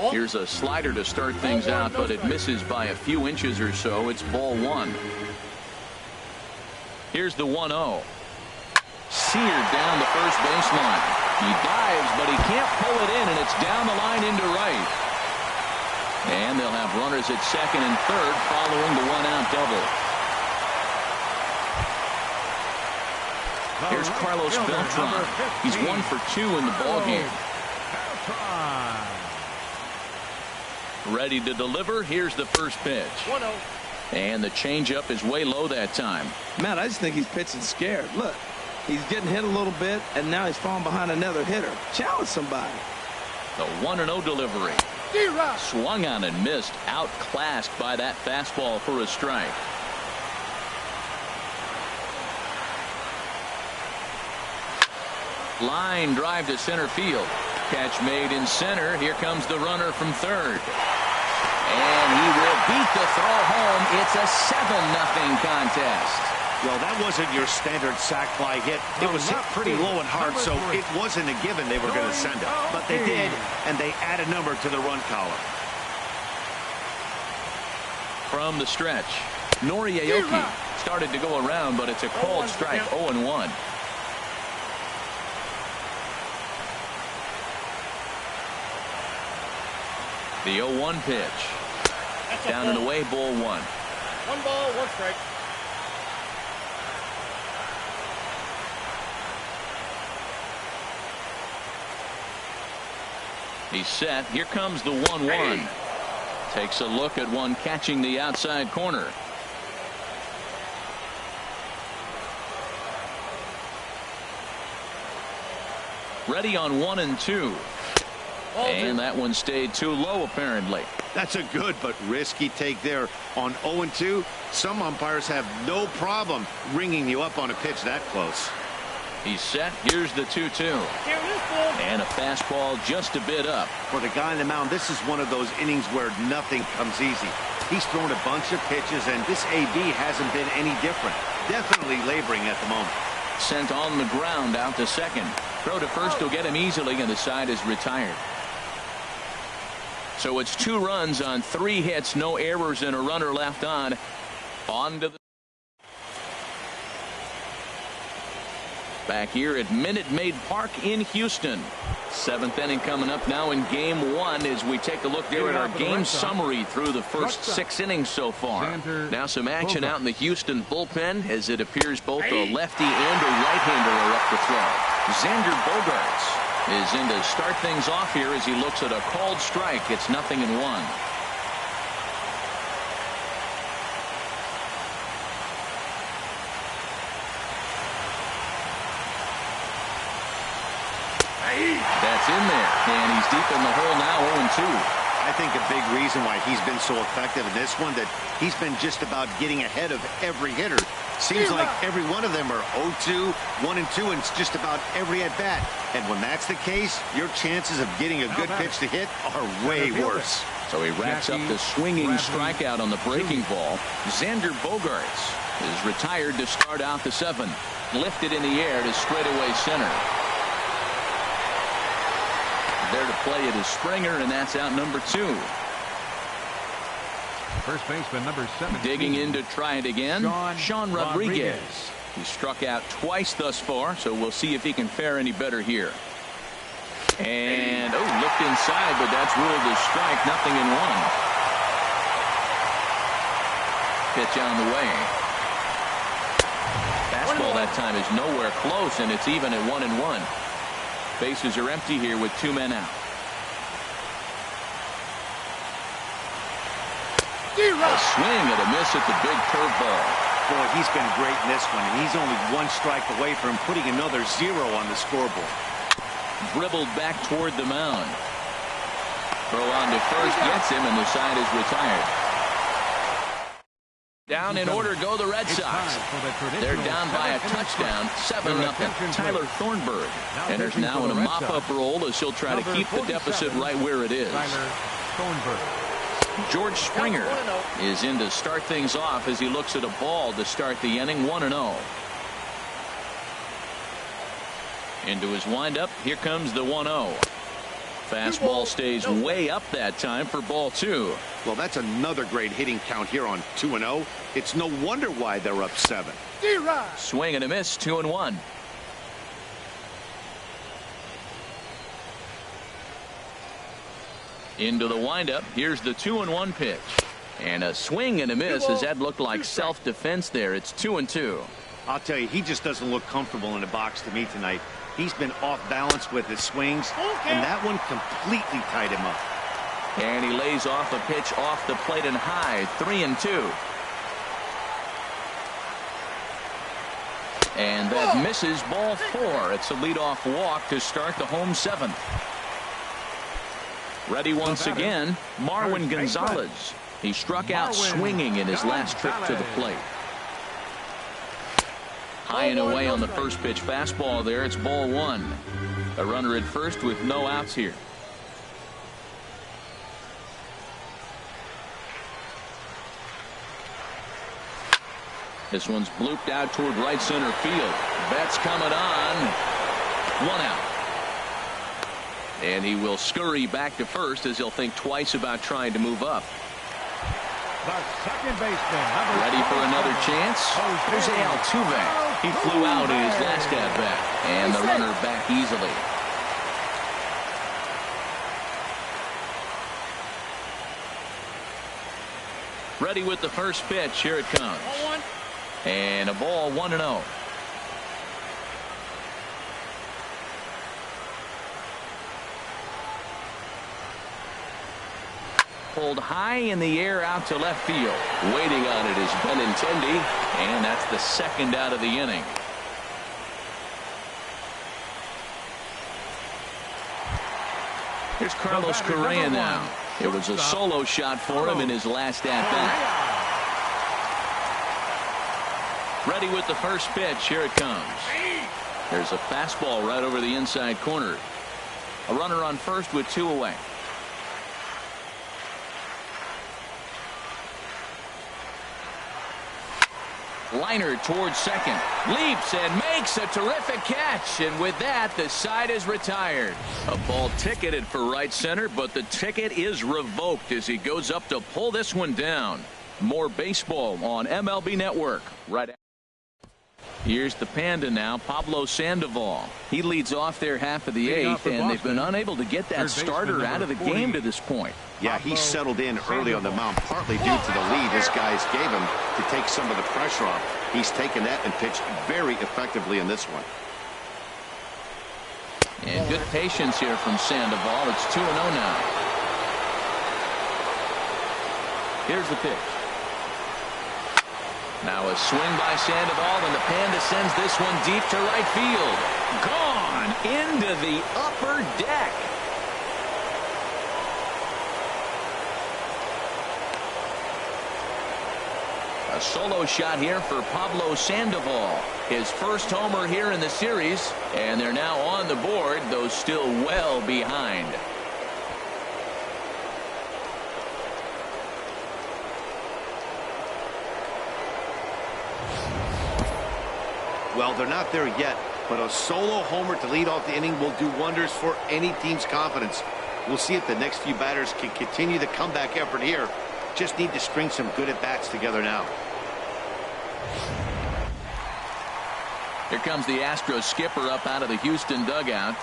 Here's a slider to start things out, but it misses by a few inches or so. It's ball 1. Here's the 1-0. Seared down the first baseline. He dives, but he can't pull it in, and it's down the line into right. And they'll have runners at second and third following the 1-out double. Here's Carlos Beltran. He's 1 for 2 in the ballgame. Ready to deliver. Here's the first pitch. 1-0. And the changeup is way low that time. Matt, I just think he's pitching scared. Look, he's getting hit a little bit, and now he's falling behind another hitter. Challenge somebody. The 1-0 delivery. Swung on and missed. Outclassed by that fastball for a strike. Line drive to center field. Catch made in center. Here comes the runner from third. And he will beat the throw home. It's a 7-0 contest. Well, that wasn't your standard sac fly hit. It was hit pretty low and hard, so it wasn't a given they were going to send it. But they did, and they add a number to the run column. From the stretch, Nori Aoki started to go around, but it's a called strike. 0-1. The 0-1 pitch. Down and away, ball 1. 1 ball, 1 strike. He's set. Here comes the 1-1. Takes a look at one catching the outside corner. Ready on 1 and 2. And that one stayed too low, apparently. That's a good but risky take there. On 0-2, some umpires have no problem ringing you up on a pitch that close. He's set. Here's the 2-2. And a fastball just a bit up. For the guy on the mound, this is one of those innings where nothing comes easy. He's thrown a bunch of pitches, and this AB hasn't been any different. Definitely laboring at the moment. Sent on the ground out to second. Throw to first will get him easily, and the side is retired. So it's 2 runs on 3 hits, no errors, and a runner left on. On to the back here at Minute Maid Park in Houston. Seventh inning coming up now in game one as we take a look there at our game summary through the first 6 innings so far. Now some action out in the Houston bullpen as it appears both a lefty and a right-hander are up to throw. Xander Bogaerts is in to start things off here as he looks at a called strike. It's 0-1. That's in there, and he's deep in the hole now, 0-2. I think a big reason why he's been so effective in this one, that he's been just about getting ahead of every hitter. Seems like every one of them are 0-2, 1-2, and it's just about every at-bat. And when that's the case, your chances of getting a good pitch to hit are way worse. So he racks up the swinging strikeout on the breaking ball. Xander Bogaerts is retired to start out the 7th. Lifted in the air to straightaway center. There to play it is Springer, and that's out number 2. First baseman number 7. Digging in to try it again, Sean Rodriguez. He struck out twice thus far, so we'll see if he can fare any better here. And looked inside, but that's ruled as strike. 0-1. Pitch on the way. Fastball that time is nowhere close, and it's even at 1-1. Bases are empty here with 2 men out. A swing and a miss at the big curveball. Boy, he's been great in this one. He's only 1 strike away from putting another 0 on the scoreboard. Dribbled back toward the mound. Throw on to first gets him, and the side is retired. Down in order go the Red Sox. They're down by a touchdown, 7-0. Tyler Thornburg enters now in a mop-up role as he'll try to keep the deficit right where it is. George Springer is in to start things off as he looks at a ball to start the inning. 1-0. Into his windup. Here comes the 1-0. Fastball stays way up that time for ball 2. Well, that's another great hitting count here on 2-0. It's no wonder why they're up 7. Swing and a miss, 2-1. Into the windup. Here's the 2-1 pitch. And a swing and a miss as that looked like self-defense there. It's 2-2. I'll tell you, he just doesn't look comfortable in the box to me tonight. He's been off balance with his swings, and that one completely tied him up. And he lays off a pitch off the plate and high. 3-2. And that misses, ball 4. It's a leadoff walk to start the home 7th. Ready once again, Marwin Gonzalez. He struck out swinging in his last trip to the plate. High and away on the first pitch fastball there. It's ball 1. A runner at first with no outs here. This one's blooped out toward right center field. Betts coming on. 1 out. And he will scurry back to first as he'll think twice about trying to move up. The second baseman. Ready for another chance? Jose Altuve. He flew out in his last at bat. And the runner back easily. Ready with the first pitch. Here it comes. And a ball, 1-0. Pulled high in the air out to left field. Waiting on it is Benintendi, and that's the second out of the inning. Here's Carlos Correa now. It was a solo shot for him in his last at-bat. Ready with the first pitch. Here it comes. There's a fastball right over the inside corner. A runner on first with 2 away. Liner towards second. Leaps and makes a terrific catch. And with that, the side is retired. A ball ticketed for right center, but the ticket is revoked as he goes up to pull this one down. More baseball on MLB Network right after. Here's the Panda now, Pablo Sandoval. He leads off their half of the eighth, and they've been unable to get that starter out of the game to this point. Yeah, he settled in early on the mound, partly due to the lead his guys gave him to take some of the pressure off. He's taken that and pitched very effectively in this one. And good patience here from Sandoval. It's 2-0 now. Here's the pitch. Now a swing by Sandoval, and the Panda sends this one deep to right field. Gone into the upper deck. A solo shot here for Pablo Sandoval. His first homer here in the series, and they're now on the board, though still well behind. Well, they're not there yet, but a solo homer to lead off the inning will do wonders for any team's confidence. We'll see if the next few batters can continue the comeback effort here. Just need to string some good at-bats together now. Here comes the Astros skipper up out of the Houston dugout,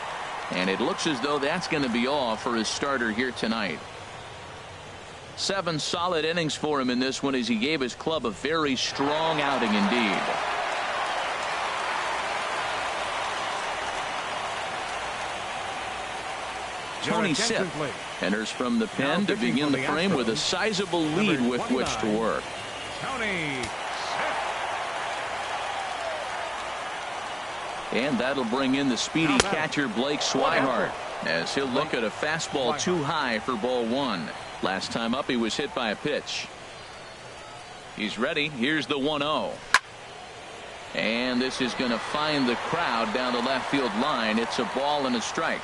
and it looks as though that's going to be all for his starter here tonight. 7 solid innings for him in this one as he gave his club a very strong outing indeed. Tony Sipp enters from the pen to begin the frame with a sizable lead with which to work. Tony Sipp. And that'll bring in the speedy catcher Blake Swihart as he'll look at a fastball too high for ball 1. Last time up he was hit by a pitch. He's ready. Here's the 1-0. And this is going to find the crowd down the left field line. It's a ball and a strike.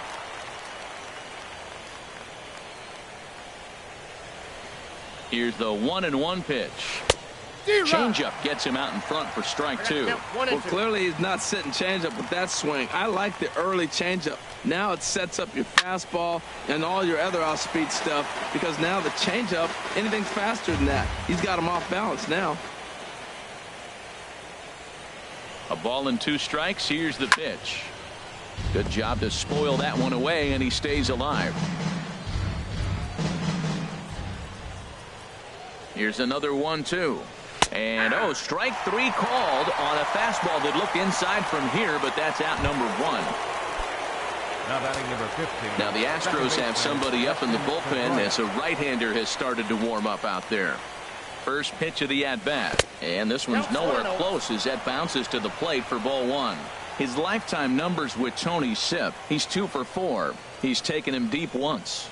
Here's the 1-1 pitch. Changeup gets him out in front for strike 2. Well, clearly he's not sitting changeup with that swing. I like the early changeup. Now it sets up your fastball and all your other off-speed stuff, because now the changeup, anything's faster than that. He's got him off balance now. A ball and 2 strikes. Here's the pitch. Good job to spoil that one away, and he stays alive. Here's another 1-2. And strike 3 called on a fastball that looked inside from here, but that's out number 1. Now batting number 15. Now the Astros have somebody up in the bullpen as a right-hander has started to warm up out there. First pitch of the at-bat, and this one's nowhere close as that bounces to the plate for ball 1. His lifetime numbers with Tony Sipp, he's 2 for 4. He's taken him deep once.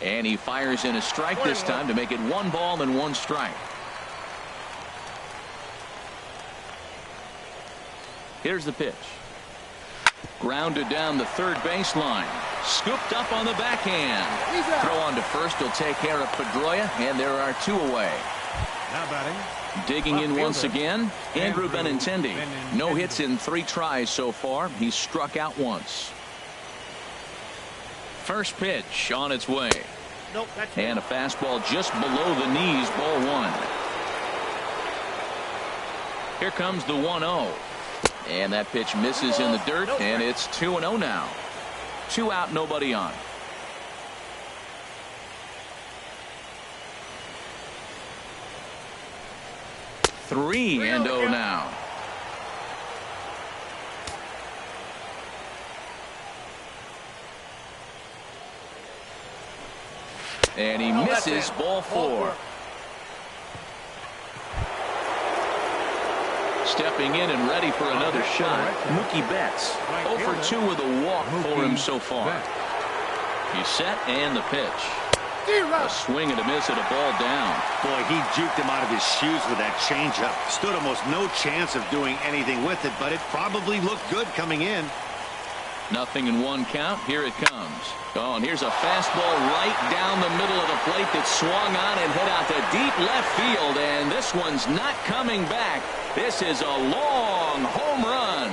And he fires in a strike this time to make it 1 ball and 1 strike. Here's the pitch. Grounded down the third baseline. Scooped up on the backhand. Throw on to first will take care of Pedroia, and there are 2 away. Now batting. Digging in once again, Andrew Benintendi. No hits in 3 tries so far. He's struck out once. First pitch on its way. And a fastball just below the knees, ball 1. Here comes the 1-0. And that pitch misses in the dirt, and it's 2-0 now. 2 out, nobody on. Three and 0 now. And he misses, ball 4. Stepping in and ready for another shot, Mookie Betts. 0 for 2 with a walk for him so far. He's set, and the pitch. A swing and a miss and a ball down. Boy, he juked him out of his shoes with that changeup. Stood almost no chance of doing anything with it, but it probably looked good coming in. Nothing in 1 count. Here it comes. Oh, and here's a fastball right down the middle of the plate that swung on and hit out to deep left field, and this one's not coming back. This is a long home run.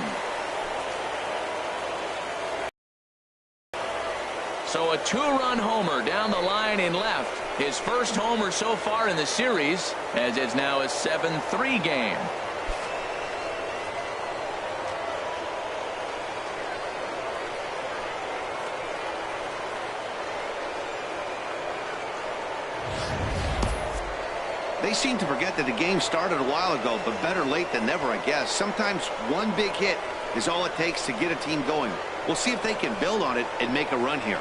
So a 2-run homer down the line in left. His first homer so far in the series, as it's now a 7-3 game. seem to forget that the game started a while ago, but better late than never, I guess. Sometimes one big hit is all it takes to get a team going. We'll see if they can build on it and make a run here.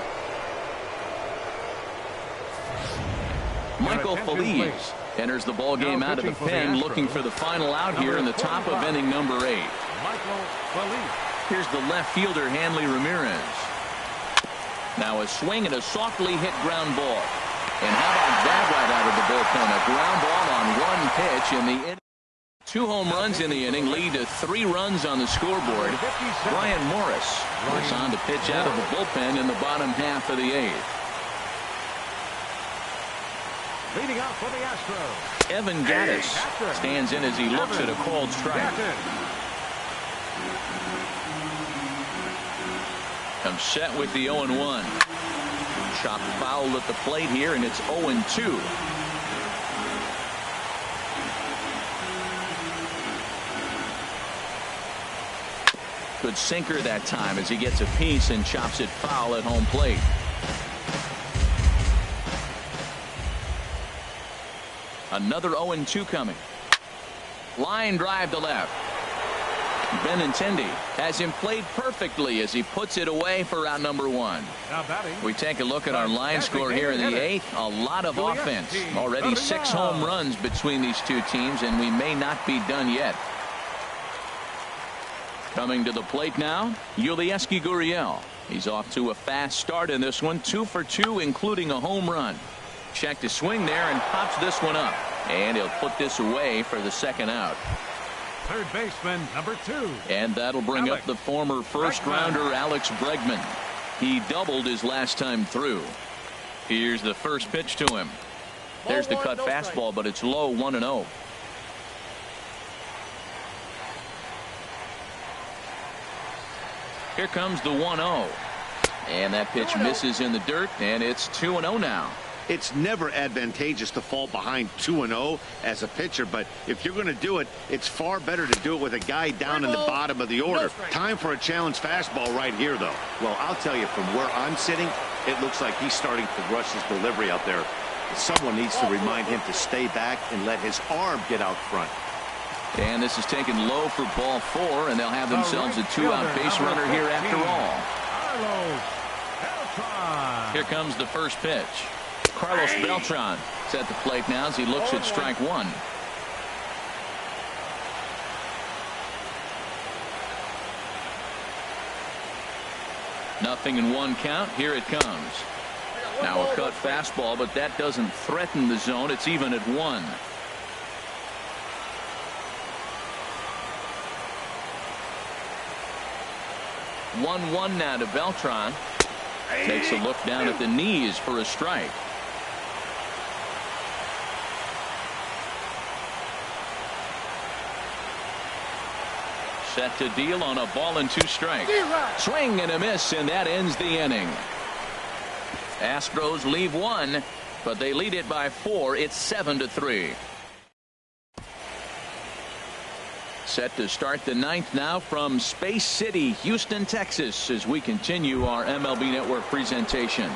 Michael Feliz enters the ball game out of the pen, looking for the final out here in the top of inning number 8. Michael Feliz. Here's the left fielder, Hanley Ramirez. Now a swing and a softly hit ground ball. And how about that right out of the bullpen? A ground ball on one pitch in the inning. 2 home runs in the inning lead to 3 runs on the scoreboard. Brian Morris goes on to pitch out of the bullpen in the bottom half of the 8th. Leading off for the Astros, Evan Gattis stands in as he looks at a called strike. Comes set with the 0-1. Chopped foul at the plate here, and it's 0-2. Good sinker that time as he gets a piece and chops it foul at home plate. Another 0-2 coming. Line drive to left. Benintendi has him played perfectly as he puts it away for out number 1. We take a look at our line score here in the 8th. A lot of offense. Already 6 home runs between these 2 teams, and we may not be done yet. Coming to the plate now, Yulieski Gurriel. He's off to a fast start in this one. 2 for 2, including a home run. Check to swing there and pops this one up. And he'll put this away for the second out. Third baseman, number 2. And that'll bring up the former first-rounder Alex Bregman. He doubled his last time through. Here's the first pitch to him. There's the cut fastball, but it's low, 1-0. Here comes the 1-0. And that pitch misses in the dirt, and it's 2-0 now. It's never advantageous to fall behind 2-0 as a pitcher, but if you're going to do it, it's far better to do it with a guy down in the bottom of the order. Time for a challenge fastball right here, though. Well, I'll tell you, from where I'm sitting, it looks like he's starting to rush his delivery out there. Someone needs to remind him to stay back and let his arm get out front. And this is taken low for ball 4, and they'll have themselves a 2-out base runner here after all. Here comes the first pitch. Carlos Beltran is at the plate now as he looks at strike 1. Nothing in 1 count. Here it comes. Now a cut fastball, but that doesn't threaten the zone. It's even at 1. One now to Beltran. Takes a look down at the knees for a strike. Set to deal on a ball and 2 strikes. Swing and a miss, and that ends the inning. Astros leave 1, but they lead it by 4. It's 7-3. Set to start the 9th now from Space City, Houston, Texas, as we continue our MLB Network presentation.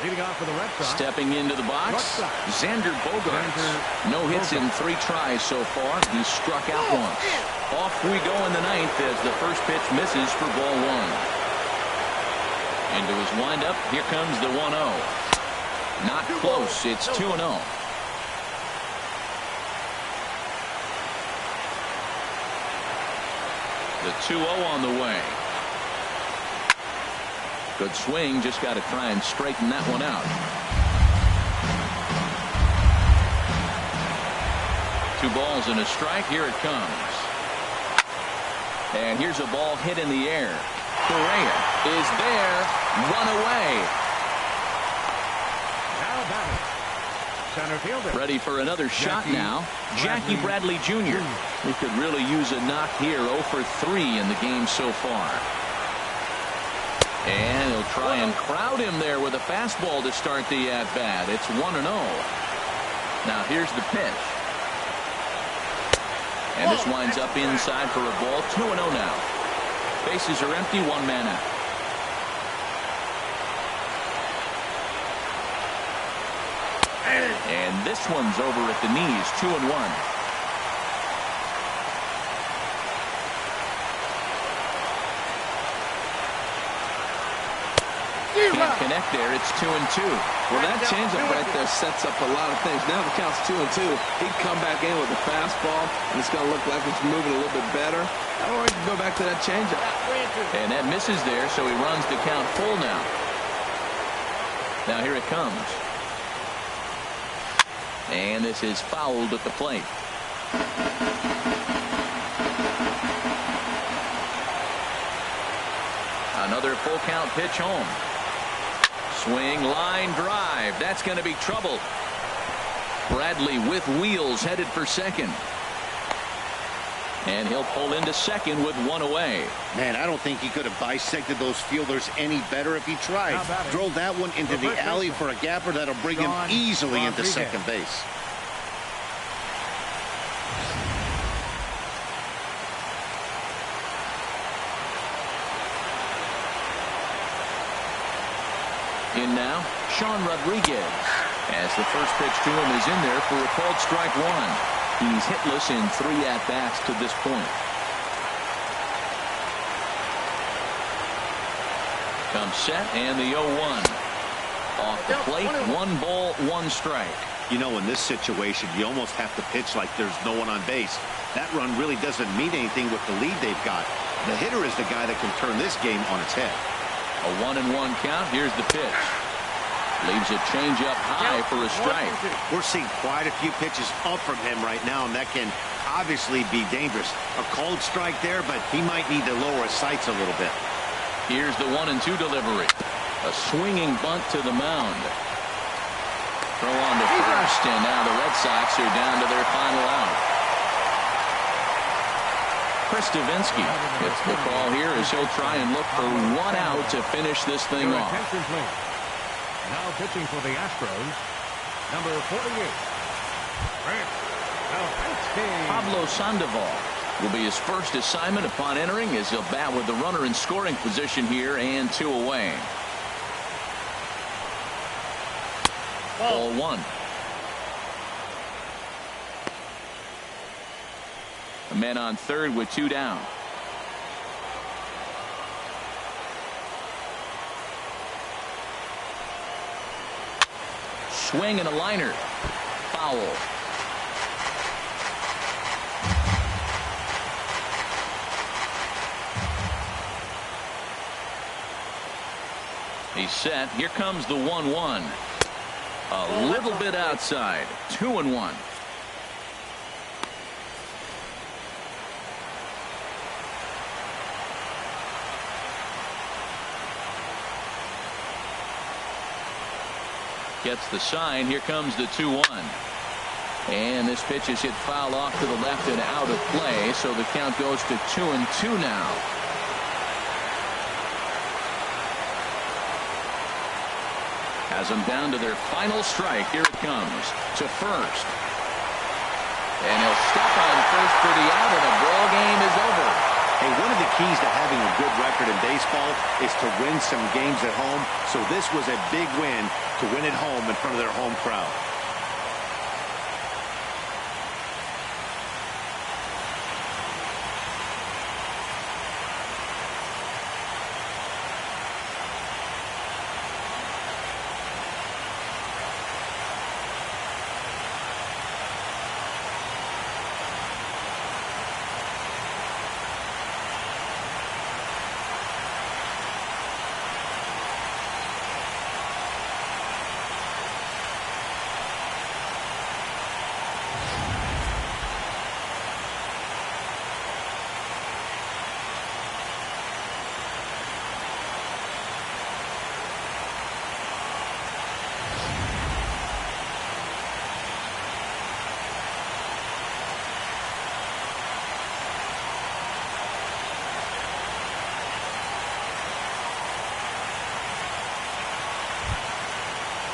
Leading off for the Red Sox. Stepping into the box, Xander Bogaerts. No hits in 3 tries so far. He struck out once. Off we go in the 9th as the first pitch misses for ball 1. Into his windup, here comes the 1-0. Not close. It's 2-0. The 2-0 on the way. Good swing. Just got to try and straighten that one out. 2 balls and a strike. Here it comes. And here's a ball hit in the air. Correa is there. Run away. Now batting. Center fielder. Ready for another shot now. Jackie Bradley Jr. He could really use a knock here. 0 for 3 in the game so far. And he'll try and crowd him there with a fastball to start the at-bat. It's 1-0. Now here's the pitch. And this winds up inside for a ball. 2-0 now. Bases are empty. 1 man out. And this one's over at the knees, 2-1. Can't connect there. It's 2-2. Well, that changeup right there sets up a lot of things. Now the count's 2-2. He'd come back in with a fastball, and it's going to look like it's moving a little bit better. Or he can go back to that changeup. And that misses there, so he runs the count full now. Now here it comes. And this is fouled at the plate. Another full count pitch home. Swing, line drive. That's going to be trouble. Bradley with wheels headed for second. And he'll pull into second with one away. Man, I don't think he could have bisected those fielders any better if he tried. Drove that one into the alley for a gapper that'll bring him easily into second base. In now, Sean Rodriguez, as the first pitch to him is in there for a called strike one. He's hitless in 3 at-bats to this point. Comes set, and the 0-1. Off the plate, 1 ball, 1 strike. You know, in this situation, you almost have to pitch like there's no one on base. That run really doesn't mean anything with the lead they've got. The hitter is the guy that can turn this game on its head. A 1-1 count. Here's the pitch. Leaves a changeup high for a strike. We're seeing quite a few pitches up from him right now, and that can obviously be dangerous. A called strike there, but he might need to lower his sights a little bit. Here's the 1-2 delivery. A swinging bunt to the mound. Throw on to first, and now the Red Sox are down to their final out. Chris Davinsky gets the call here as he'll try and look for 1 out to finish this thing off. Now pitching for the Astros, number 48. Pablo Sandoval will be his first assignment upon entering as he'll bat with the runner in scoring position here and 2 away. Ball 1. A man on third with 2 down. Swing and a liner. Foul. He's set. Here comes the 1-1. A little bit outside. 2-1. Gets the sign. Here comes the 2-1. And this pitch is hit foul off to the left and out of play, so the count goes to 2-2 now. Has them down to their final strike. Here it comes to first. And he'll step on first for the out, and the ball game is over. Hey, one of the keys to having a good record in baseball is to win some games at home. So this was a big win to win at home in front of their home crowd.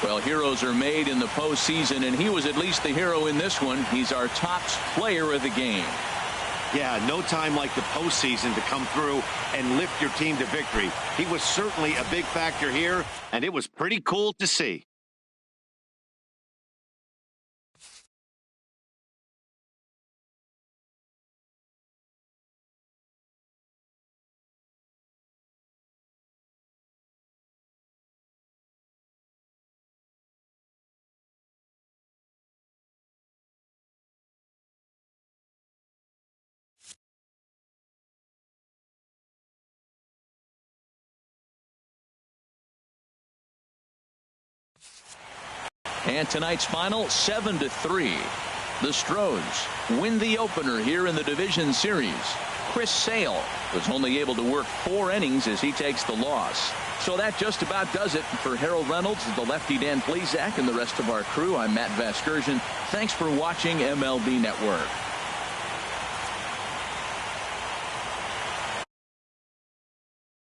Well, heroes are made in the postseason, and he was at least the hero in this one. He's our top player of the game. Yeah, no time like the postseason to come through and lift your team to victory. He was certainly a big factor here, and it was pretty cool to see. And tonight's final 7-3. The Astros win the opener here in the division series. Chris Sale was only able to work 4 innings as he takes the loss. So that just about does it for Harold Reynolds, the lefty Dan Plesac, and the rest of our crew. I'm Matt Vasgersian. Thanks for watching MLB Network.